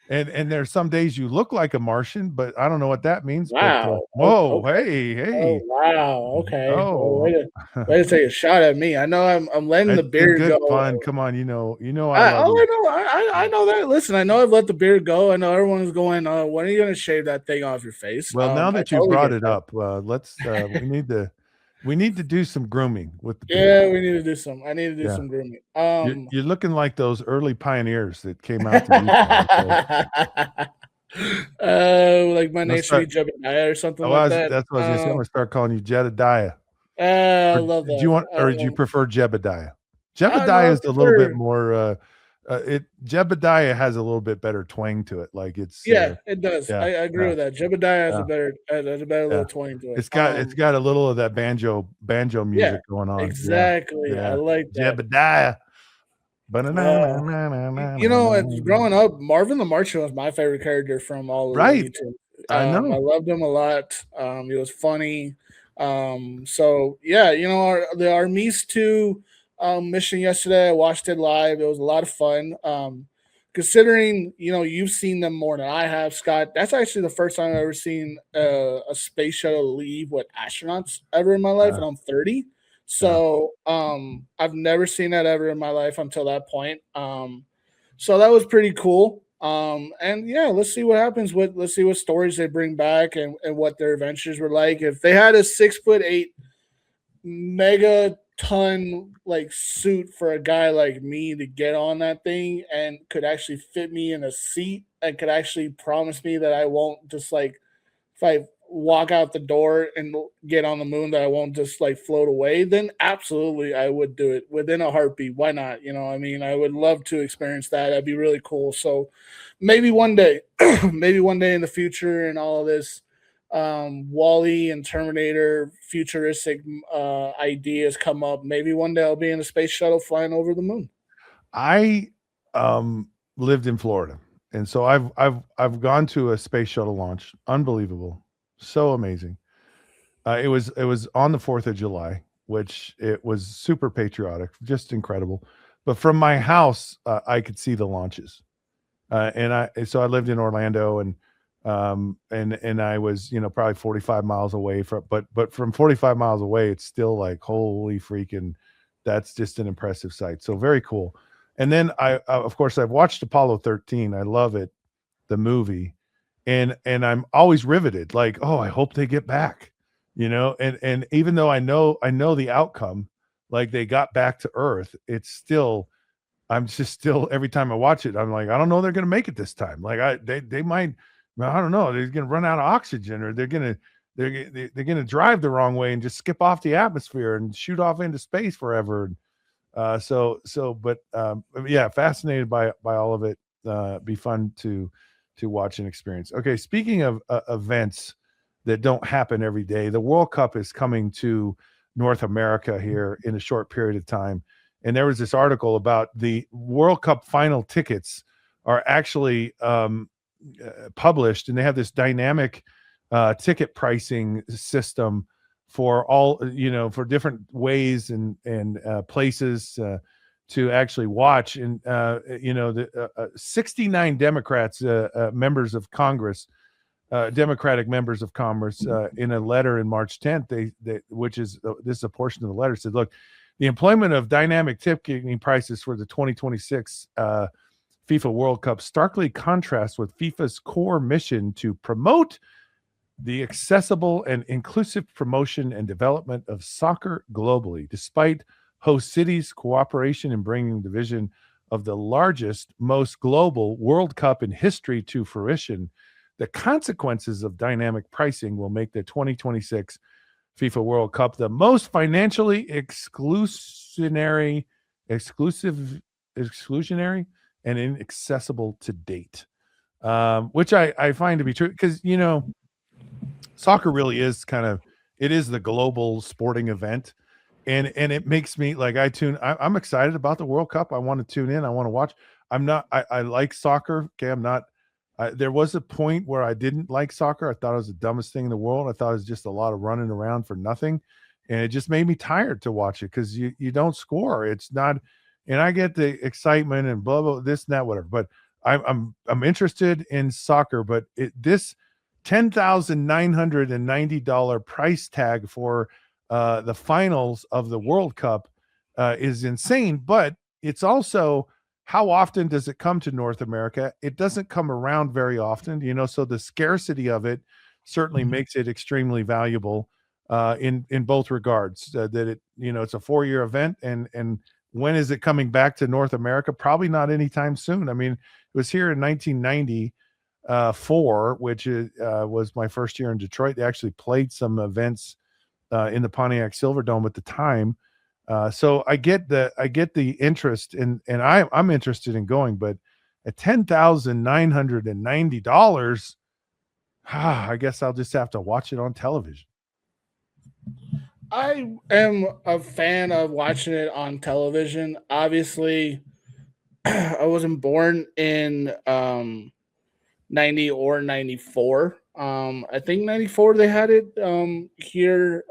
and there's some days you look like a Martian, but I don't know what that means. Wow. But, whoa, okay. Hey. Oh, wow. Okay. Oh, way to take a shot at me. I know I'm letting the beard good go. Fun. Come on, I love I know that. Listen, I know I've let the beard go. I know everyone's going, when are you going to shave that thing off your face? Well, now that you brought it up, let's we need to do some grooming with the beard. Yeah, we need to do some. I need to do some grooming. You're looking like those early pioneers that came out to like my name should be Jebediah or something like that. That's what I was gonna say. I'm gonna start calling you Jedediah. I love that. Do you want, or do you prefer Jebediah? Jebediah is a little bit more. Jebediah has a little bit better twang to it. Like it's it does. I agree with that. Jebediah has a better little twang to it. It's got a little of that banjo music going on. Exactly. I like that. Jebediah. Growing up, Marvin the Martian was my favorite character from all of right. I know. I loved him a lot. He was funny. So yeah, the Armies 2 mission yesterday, I watched it live. It was a lot of fun. Considering you've seen them more than I have, Scott. That's actually the first time I've ever seen a space shuttle leave with astronauts ever in my life, and I'm 30. So I've never seen that ever in my life until that point. So that was pretty cool. And yeah, let's see what happens let's see what stories they bring back and what their adventures were like. If they had a 6'8" megaton like suit for a guy like me to get on that thing and could actually fit me in a seat and could actually promise me that I won't just like, if I walk out the door and get on the moon, that I won't just like float away, then absolutely I would do it within a heartbeat. Why not? I would love to experience that. That'd be really cool. So maybe one day in the future, and all of this Wall-E and Terminator futuristic ideas come up, maybe one day I'll be in a space shuttle flying over the moon. I lived in Florida, and so I've gone to a space shuttle launch. Unbelievable. So amazing. It was on the 4th of July, which it was super patriotic, just incredible. But from my house, I could see the launches. So I lived in Orlando, and I was, probably 45 miles away but from 45 miles away, it's still like, holy freaking, that's just an impressive sight. So very cool. And then of course, I've watched Apollo 13. I love it, the movie. And I'm always riveted, like, oh, I hope they get back, and even though I know the outcome, like they got back to Earth, I'm just still, every time I watch it, I'm like, I don't know, they're going to make it this time. Like they might, I don't know, they're going to run out of oxygen, or they're going to drive the wrong way and just skip off the atmosphere and shoot off into space forever. But fascinated by all of it. Be fun to watch and experience. Okay, speaking of events that don't happen every day, the World Cup is coming to North America here in a short period of time. And there was this article about the World Cup final tickets are actually published, and they have this dynamic ticket pricing system for all, for different ways and places to actually watch. And the 69 Democrats, members of Congress, Democratic members of Congress, in a letter in March 10th, this is a portion of the letter, said, look, the employment of dynamic ticketing prices for the 2026 FIFA World Cup starkly contrasts with FIFA's core mission to promote the accessible and inclusive promotion and development of soccer globally. Despite host cities' cooperation in bringing the vision of the largest, most global World Cup in history to fruition, the consequences of dynamic pricing will make the 2026 FIFA World Cup the most financially exclusionary and inaccessible to date, which I find to be true, because soccer really is it is the global sporting event, and it makes me like I'm excited about the World Cup. I want to tune in. I want to watch. I like soccer. Okay, I'm not. There was a point where I didn't like soccer. I thought it was the dumbest thing in the world. I thought it was just a lot of running around for nothing, and it just made me tired to watch it because you don't score. It's not. And I get the excitement and blah blah this and that whatever, but I'm interested in soccer. But this $10,990 price tag for the finals of the World Cup is insane. But it's also, how often does it come to North America? It doesn't come around very often, so the scarcity of it certainly makes it extremely valuable in both regards. That it's a 4-year event, and when is it coming back to North America? Probably not anytime soon. I mean, it was here in 1994, which was my first year in Detroit. They actually played some events in the Pontiac Silverdome at the time. So I get the interest, and I'm interested in going, but at $10,990, I guess I'll just have to watch it on television. I am a fan of watching it on television. Obviously, I wasn't born in 90 or 94. I think 94 they had it here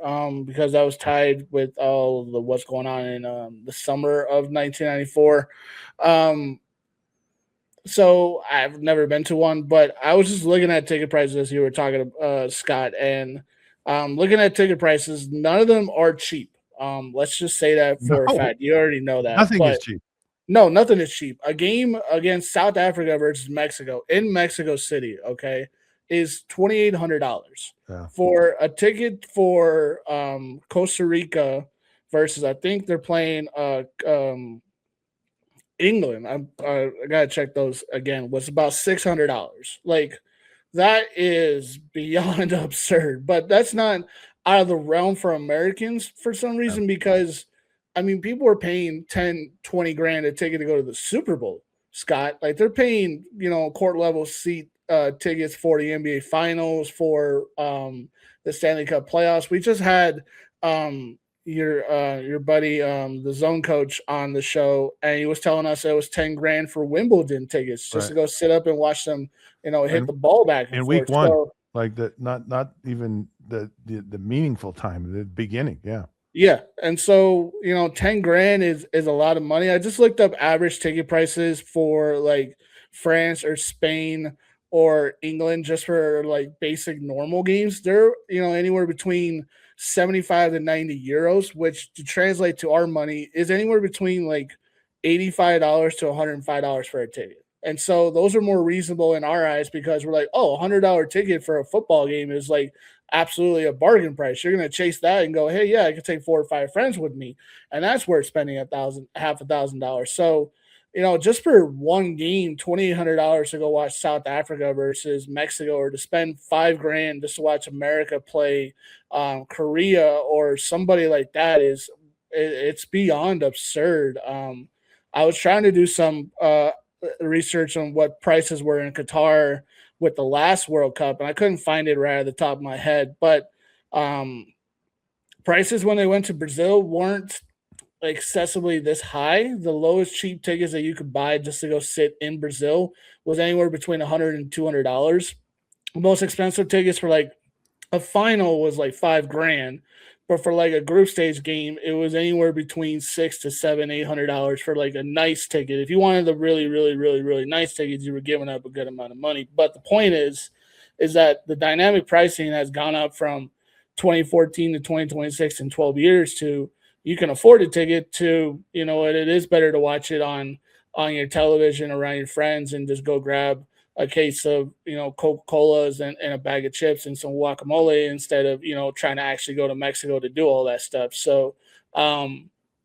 because I was tied with all the what's going on in the summer of 1994. So I've never been to one, but I was just looking at ticket prices as you were talking to Scott, and looking at ticket prices, none of them are cheap. Let's just say that for a fact. You already know that. Nothing is cheap. No, nothing is cheap. A game against South Africa versus Mexico in Mexico City, okay, is $2,800 for a ticket for Costa Rica versus, I think they're playing England. I gotta check those again. Was about $600. Like, that is beyond absurd, but that's not out of the realm for Americans for some reason, because I mean, people are paying 10, 20 grand a ticket to go to the Super Bowl, Scott. Like, they're paying, court level seat tickets for the NBA Finals, for the Stanley Cup playoffs. We just had your buddy, the zone coach, on the show, and he was telling us it was 10 grand for Wimbledon tickets just to go sit up and watch them, hit the ball back and in forth. week one. So, like not even the meaningful time, the beginning. Yeah. Yeah. And so, 10 grand is a lot of money. I just looked up average ticket prices for like France or Spain or England, just for like basic normal games. They're, anywhere between 75 to 90 euros, which to translate to our money is anywhere between like $85 to $105 for a ticket. And so those are more reasonable in our eyes, because we're like, oh, $100 ticket for a football game is like absolutely a bargain price. You're going to chase that and go, hey, yeah, I could take 4 or 5 friends with me. And that's worth spending $1,000. So, just for one game, $2,800 to go watch South Africa versus Mexico, or to spend $5 grand just to watch America play Korea or somebody like that, it's beyond absurd. I was trying to do some research on what prices were in Qatar with the last World Cup, and I couldn't find it right at the top of my head, but prices when they went to Brazil weren't excessively this high. The lowest cheap tickets that you could buy just to go sit in Brazil was anywhere between $100 and $200. The most expensive tickets were like a final was like $5,000, but for like a group stage game, it was anywhere between $600 to $800 for like a nice ticket. If you wanted the really, really, really, really nice tickets, you were giving up a good amount of money. But the point is that the dynamic pricing has gone up from 2014 to 2026 in 12 years to you can afford a ticket to, you know, it is better to watch it on your television around your friends and just go grab a case of, you know, Coca-Colas and a bag of chips and some guacamole instead of, you know, trying to actually go to Mexico to do all that stuff. So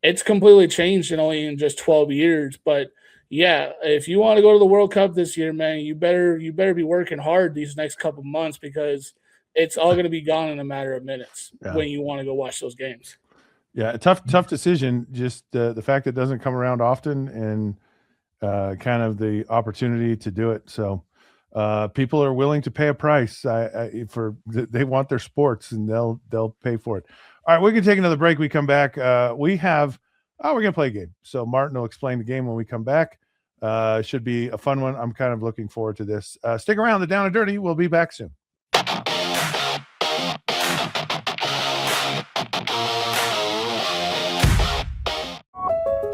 it's completely changed in only in just 12 years. But yeah, if you want to go to the World Cup this year, man, you better be working hard these next couple months because it's all going to be gone in a matter of minutes when you want to go watch those games. Yeah, a tough decision. Just the fact that it doesn't come around often, and kind of the opportunity to do it. So people are willing to pay a price they want their sports, and they'll pay for it. All right, we're gonna take another break. We come back. We're gonna play a game. So Martin will explain the game when we come back. Should be a fun one. I'm kind of looking forward to this. Stick around. The Down and Dirty. We'll be back soon.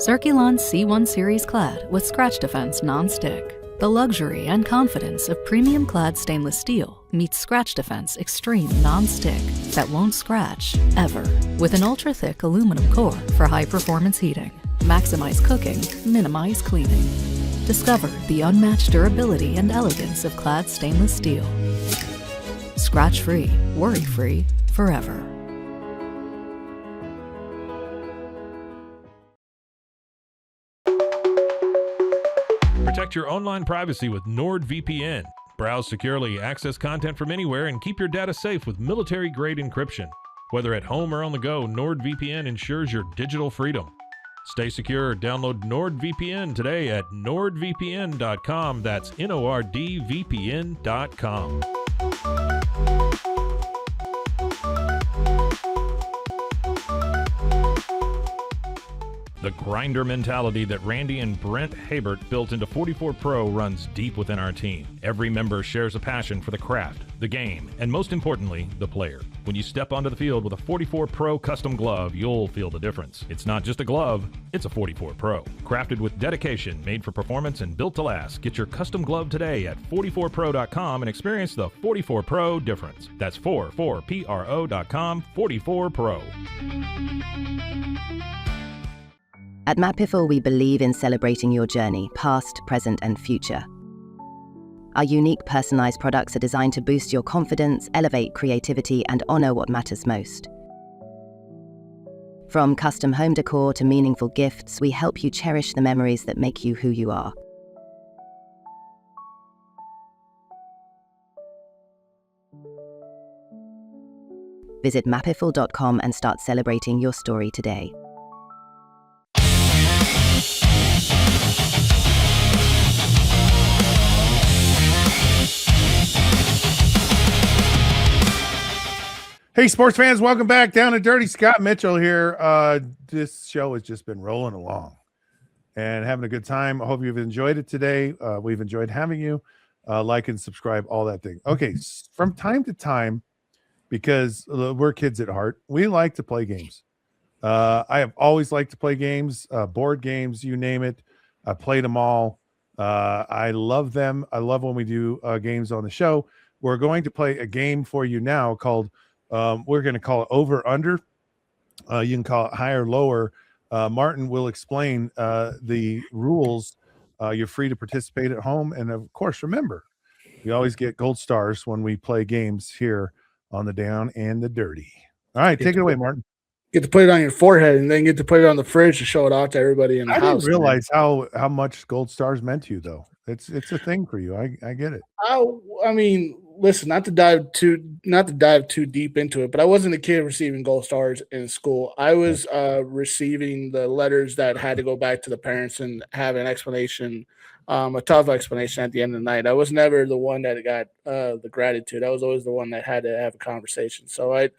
Circulon C1 Series clad with scratch defense non-stick. The luxury and confidence of premium clad stainless steel meets scratch defense extreme non-stick that won't scratch ever. With an ultra-thick aluminum core for high-performance heating. Maximize cooking, minimize cleaning. Discover the unmatched durability and elegance of clad stainless steel. Scratch-free, worry-free, forever. Protect your online privacy with NordVPN. Browse securely, access content from anywhere, and keep your data safe with military-grade encryption. Whether at home or on the go, NordVPN ensures your digital freedom. Stay secure. Download NordVPN today at nordvpn.com. That's NORDVPN.com. The grinder mentality that Randy and Brent Habert built into 44 Pro runs deep within our team. Every member shares a passion for the craft, the game, and most importantly, the player. When you step onto the field with a 44 Pro custom glove, you'll feel the difference. It's not just a glove, it's a 44 Pro. Crafted with dedication, made for performance, and built to last. Get your custom glove today at 44pro.com and experience the 44 Pro difference. That's 44pro.com, 44 Pro. At Mapiful, we believe in celebrating your journey, past, present, and future. Our unique personalized products are designed to boost your confidence, elevate creativity, and honor what matters most. From custom home decor to meaningful gifts, we help you cherish the memories that make you who you are. Visit mapiful.com and start celebrating your story today. Hey, sports fans, welcome back. Down and Dirty. Scott Mitchell here. This show has just been rolling along and having a good time. I hope you've enjoyed it today. We've enjoyed having you. Like and subscribe, all that thing. Okay, from time to time, because we're kids at heart, we like to play games. I have always liked to play games, board games, you name it. I played them all. I love them. I love when we do games on the show. We're going to play a game for you now called we're going to call it over under. You can call it higher, lower. Martin will explain the rules. You're free to participate at home. And of course, remember, we always get gold stars when we play games here on the Down and the Dirty. All right, take it away, Martin. Get to put it on your forehead and then get to put it on the fridge to show it out to everybody in the house. I didn't realize how much gold stars meant to you, though. It's a thing for you. I get it. I mean, listen, not to dive too deep into it, but I wasn't a kid receiving gold stars in school. I was receiving the letters that had to go back to the parents and have an explanation, a tough explanation at the end of the night. I was never the one that got the gratitude. I was always the one that had to have a conversation. So I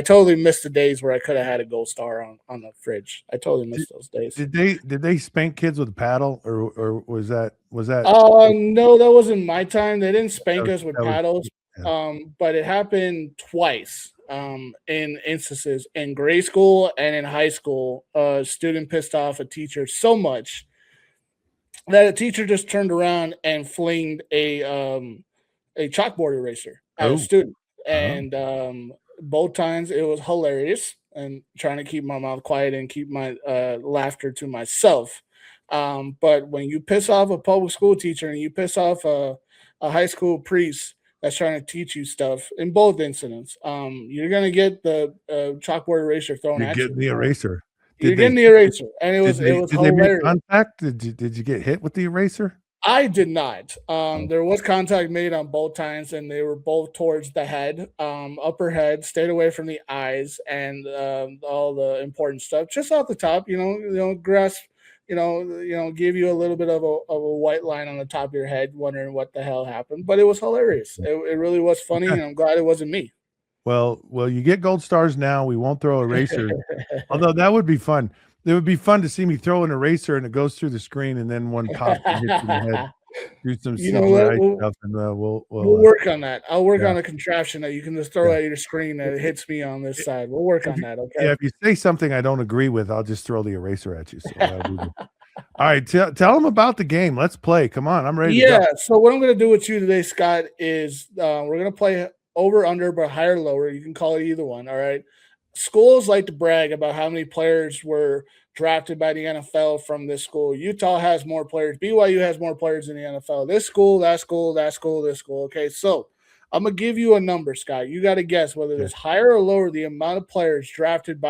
totally missed the days where I could have had a gold star on the fridge. I totally missed those days. Did they spank kids with a paddle, or was that? No, that wasn't my time. They didn't spank us with paddles. But it happened twice in instances in grade school and in high school. A student pissed off a teacher so much that a teacher just turned around and flinged a chalkboard eraser at a student. And both times it was hilarious, and trying to keep my mouth quiet and keep my laughter to myself. But when you piss off a public school teacher and you piss off a high school priest that's trying to teach you stuff, in both incidents, you're going to get the chalkboard eraser thrown at you. You're getting the eraser. You're getting the eraser. And it was hilarious. Did they make contact? Did you get hit with the eraser? I did not. There was contact made on both times, and they were both towards the head, upper head, stayed away from the eyes and all the important stuff. Just off the top, grasp, give you a little bit of a white line on the top of your head, wondering what the hell happened. But it was hilarious. It really was funny, and I'm glad it wasn't me. Well, you get gold stars now. We won't throw erasers, although that would be fun. It would be fun to see me throw an eraser and it goes through the screen and then one pops and hits in the head. Do some stuff and we'll work on that. I'll work on a contraption that you can just throw at your screen that it hits me on this side. We'll work on that. Okay. Yeah, if you say something I don't agree with, I'll just throw the eraser at you. So all right, tell them about the game. Let's play. Come on, I'm ready. Yeah. So what I'm going to do with you today, Scott, is we're going to play over, under, but higher, lower. You can call it either one. All right. Schools like to brag about how many players were drafted by the NFL from this school. Utah has more players. BYU has more players in the NFL. This school, that school, that school, this school. Okay, so I'm going to give you a number, Scott. You got to guess whether it's higher or lower the amount of players drafted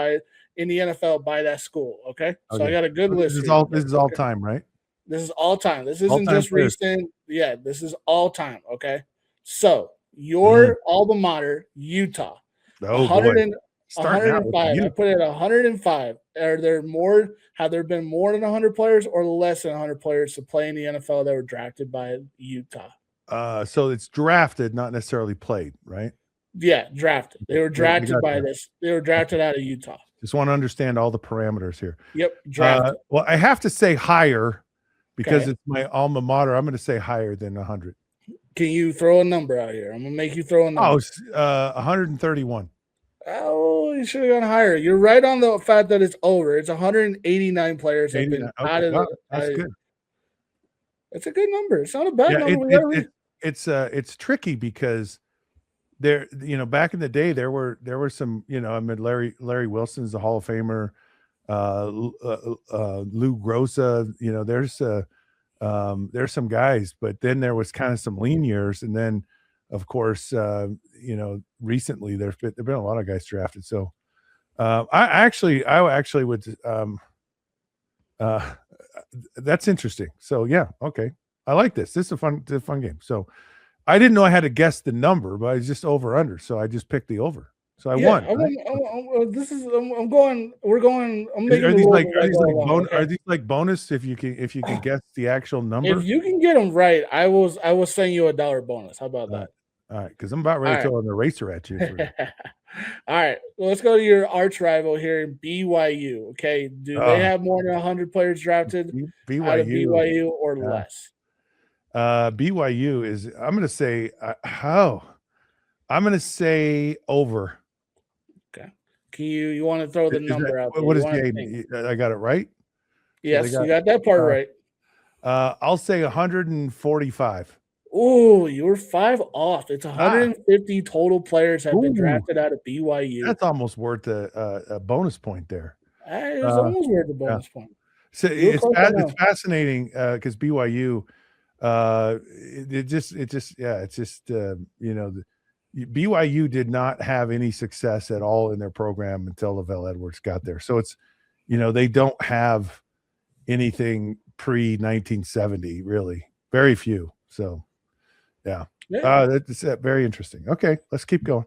in the NFL by that school. Okay, so I got a good list. This is all time, right? This is all time. This isn't just recent. Yeah, this is all time. Okay, so your alma mater, Utah. Oh, boy. 105. I put it at 105. Have there been more than 100 players or less than 100 players to play in the NFL that were drafted by Utah? So it's drafted, not necessarily played, right? Yeah, drafted. They were drafted by this. They were drafted out of Utah. Just want to understand all the parameters here. Yep, drafted. Well, I have to say higher because it's my alma mater. I'm going to say higher than 100. Can you throw a number out here? I'm going to make you throw a number. 131. Oh, you should have gone higher. You're right on the fact that it's over. It's 189 players have been out of That's good. It's a good number. It's not a bad number. It's tricky because there, back in the day there were some, I mean, Larry Wilson's the Hall of Famer, Lou Groza, there's some guys, but then there was kind of some lean years, and then of course, recently there've been a lot of guys drafted. So I actually would that's interesting. So yeah, okay. I like this. This is a fun game. So I didn't know I had to guess the number, but I was just over under. So I just picked the over. So I won. I'm are these like bonus if you can guess the actual number? If you can get them right, I will send you $1 bonus. How about that? All right, because I'm about ready to throw an eraser at you. All right, well, let's go to your arch rival here, BYU. Okay, do they have more than 100 players drafted out of BYU or less? BYU is. I'm going to say I'm going to say over. Okay, can you want to throw the number out there? What is the? I got it right. Yes, you got that part right. I'll say 145. Oh, you were 5 off. It's 150 total players have been drafted out of BYU. That's almost worth a bonus point there. It's almost worth a bonus point. So it's fascinating because BYU, BYU did not have any success at all in their program until Lavelle Edwards got there. So it's, they don't have anything pre 1970 really, very few. So. Yeah. That's very interesting. Okay, let's keep going.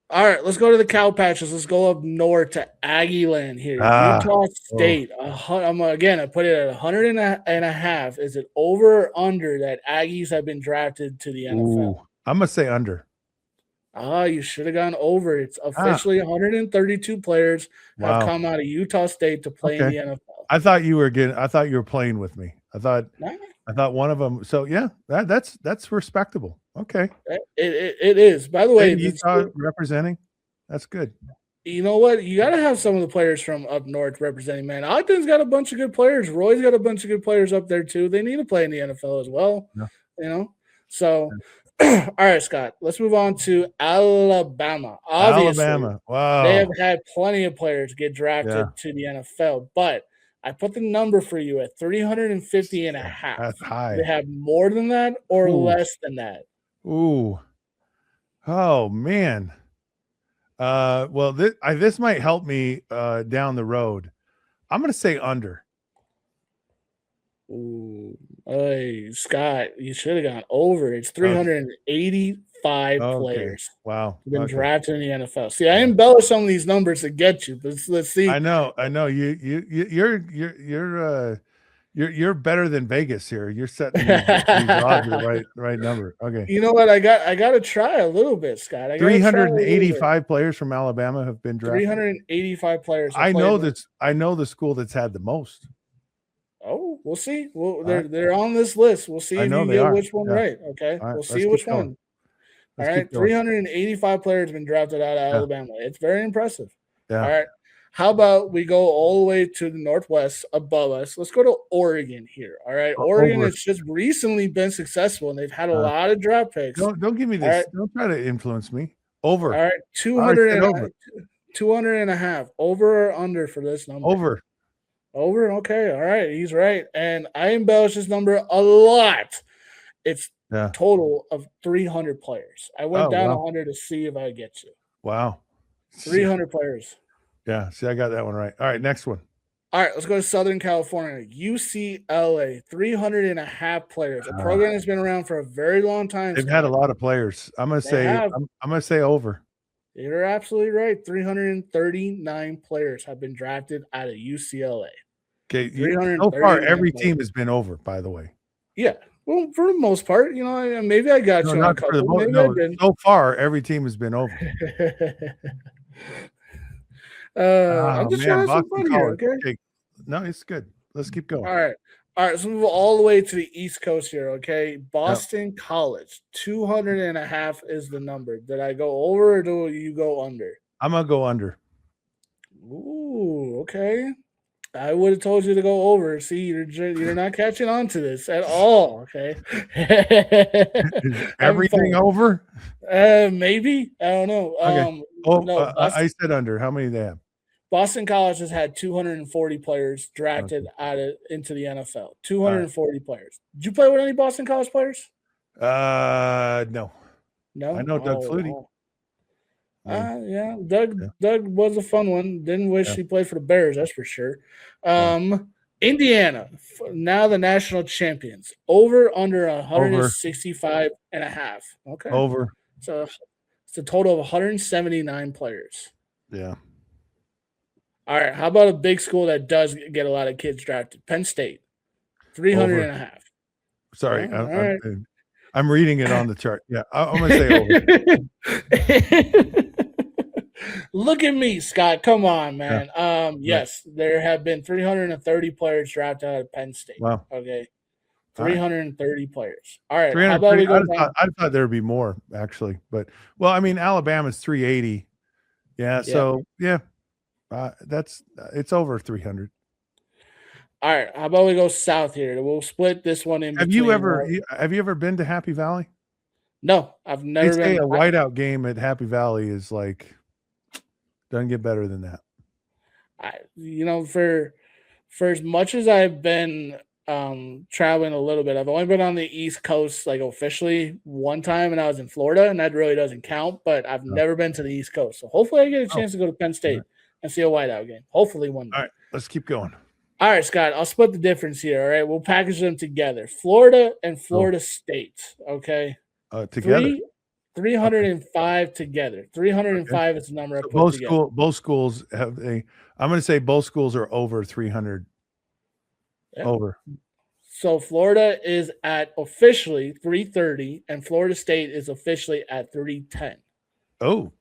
All right, let's go to the Cow Patches. Let's go up north to Aggie Land here. Utah State. I put it at 100.5. Is it over or under that Aggies have been drafted to the NFL? I'm going to say under. You should have gone over. It's officially 132 players have come out of Utah State to play in the NFL. I thought you were playing with me. I thought one of them. So yeah, that's respectable. Okay. It is. By the way, And Utah representing. That's good. You know what? You got to have some of the players from up north representing, man. Ogden's got a bunch of good players. Roy's got a bunch of good players up there, too. They need to play in the NFL as well, you know? So, all right, Scott, let's move on to Alabama. Obviously, Alabama. Wow. They have had plenty of players get drafted to the NFL, but I put the number for you at 350 and a half. That's high. They have more than that or less than that? Ooh. Oh, man. Well, this might help me down the road. I'm going to say under. Ooh, hey, Scott, you should have gone over. It's 385 players. Wow, been drafted in the NFL. See, I embellish some of these numbers to get you, but let's see. I know. You're better than Vegas here. You're setting these odds the right number. Okay. You know what? I got to try a little bit, Scott. 385 players from Alabama have been drafted. 385 players. I know the school that's had the most. Oh, we'll see. Well, they're on this list. We'll see if you get which one right. Okay, we'll see which one. All right, 385 players have been drafted out of Alabama. It's very impressive. Yeah. All right. How about we go all the way to the northwest above us? Let's go to Oregon here. All right. Oregon has just recently been successful, and they've had a lot of draft picks. Don't give me this. Right. Don't try to influence me. Over. All right. 200 and a half. Over or under for this number? Over. Over. Okay. All right. He's right. And I embellish this number a lot. It's total of 300 players. I went down 100 to see if I get you. Wow. 300 players. Yeah. See, I got that one right. All right. Next one. All right. Let's go to Southern California. UCLA, 300 and a half players. A program that's been around for a very long time. They've had a lot of players. I'm going to say over. You're absolutely right. 339 players have been drafted out of UCLA. Okay. So far, every team has been over, by the way. Yeah. Well, for the most part, you know, maybe I got you on a couple. So far, every team has been over. I'm just trying to have some fun here, okay? No, it's good. Let's keep going. All right. So move all the way to the East Coast here, okay? Boston College, 200 and a half is the number. Did I go over or do you go under? I'm going to go under. Ooh, okay. I would have told you to go over. See, you're not catching on to this at all, okay? Everything over? Maybe. I don't know. Okay. I said under. How many do they have? Boston College has had 240 players drafted into the NFL. 240 players. Did you play with any Boston College players? No. No? I know Doug Flutie. Yeah. Doug was a fun one. Didn't wish he played for the Bears, that's for sure. Indiana, now the national champions. Over under 165 and a half. Okay. Over. So it's a total of 179 players. Yeah. All right. How about a big school that does get a lot of kids drafted? Penn State, 300 and a half. Sorry. I'm reading it on the chart. Yeah. I'm going to say over. Look at me, Scott. Come on, man. Yes, there have been 330 players drafted out of Penn State. Wow. Okay. 330 players. All right. How about we go I thought there would be more, actually. But, well, I mean, Alabama's 380. Yeah. So, yeah. It's over 300. All right. How about we go south here? We'll split this one in. Have you ever been to Happy Valley? No, I've never been. A whiteout game at Happy Valley is like, doesn't get better than that. For as much as I've been traveling a little bit, I've only been on the East Coast like officially one time, and I was in Florida, and that really doesn't count. But I've never been to the East Coast, so hopefully I get a chance to go to Penn State and see a whiteout game. Hopefully one day. All right, let's keep going. All right, Scott, I'll split the difference here. All right, we'll package them together. Florida and Florida State. Okay. Together. 305 together. 305 is the number I put together. Both schools have I'm going to say both schools are over 300. Yeah. Over. So Florida is at officially 330, and Florida State is officially at 310. Oh,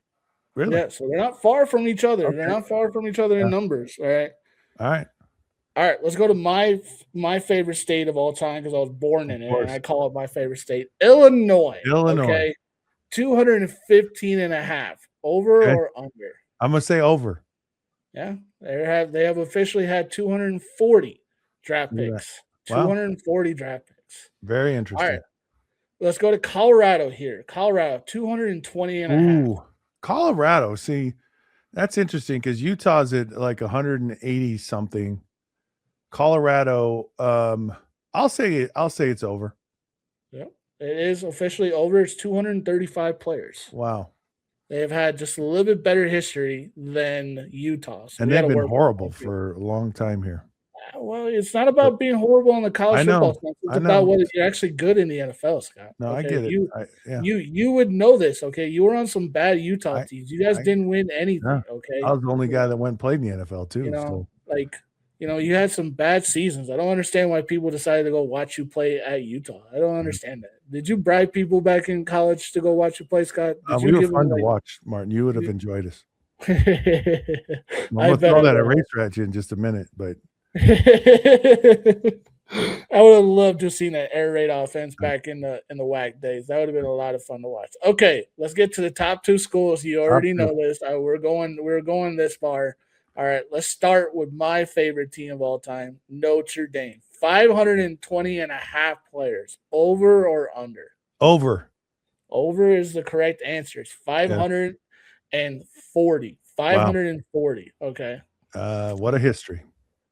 really? Yeah, so they're not far from each other. Okay. They're not far from each other in numbers, all right? All right. All right, let's go to my favorite state of all time because I was born in it, and I call it my favorite state, Illinois. Illinois. Okay, 215.5. Over Okay. or under? I'm gonna say over. Yeah, they have officially had 240 draft Look at picks. Wow. 240 draft picks. Very All interesting. right, let's go to Colorado here. Colorado, 220.5. Ooh, Colorado. See, that's interesting because Utah's at like 180 something. Colorado, I'll say it's over. Yeah, it is officially over. It's 235 players. Wow. They have had just a little bit better history than Utah. So And we they've gotta been work on horrible that too. for a long time here. Well, it's not about being horrible in the college I know, football sense. It's I know. about whether you're actually good in the NFL, Scott. No, I Okay, get it. Yeah. you would know this. Okay, you were on some bad Utah teams. You guys didn't win anything. Yeah. Okay, I was the only guy that went and played in the NFL too. you know, So like you had some bad seasons. I don't understand why people decided to go watch you play at Utah. I don't understand that. Did you bribe people back in college to go watch you play, Scott? Did we you were give fun them to watch, Martin. You would have enjoyed us. I'm I gonna bet throw I that would. eraser at you in just a minute, but I would have loved to have seen that air raid offense back in the WAC days. That would have been a lot of fun to watch. Okay, let's get to the top two schools. You already know this. We're going this far. All right, let's start with my favorite team of all time, Notre Dame. 520.5 players. Over or under? over. Over is the correct answer. It's 540. 540. Okay. What a history.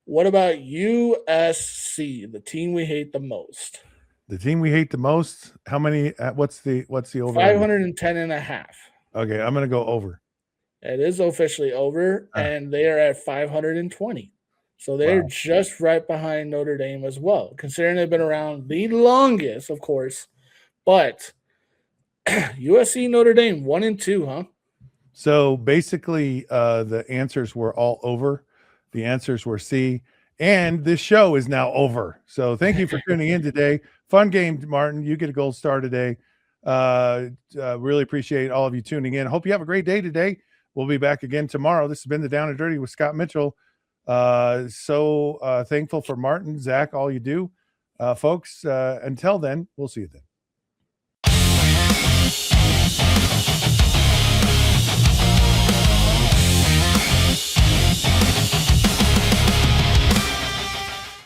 What about USC, the team we hate the most? The team we hate the most. How many? What's the over? 510.5. Okay, I'm gonna go over. It is officially over, and they are at 520. So they're just right behind Notre Dame as well, considering they've been around the longest, of course. But USC, Notre Dame, 1 and 2, huh? So basically, the answers were all over. The answers were C. And this show is now over. So thank you for tuning in today. Fun game, Martin. You get a gold star today. Really appreciate all of you tuning in. Hope you have a great day today. We'll be back again tomorrow. This has been the Down and Dirty with Scott Mitchell. So thankful for Martin, Zach, all you do. Folks, until then, we'll see you then.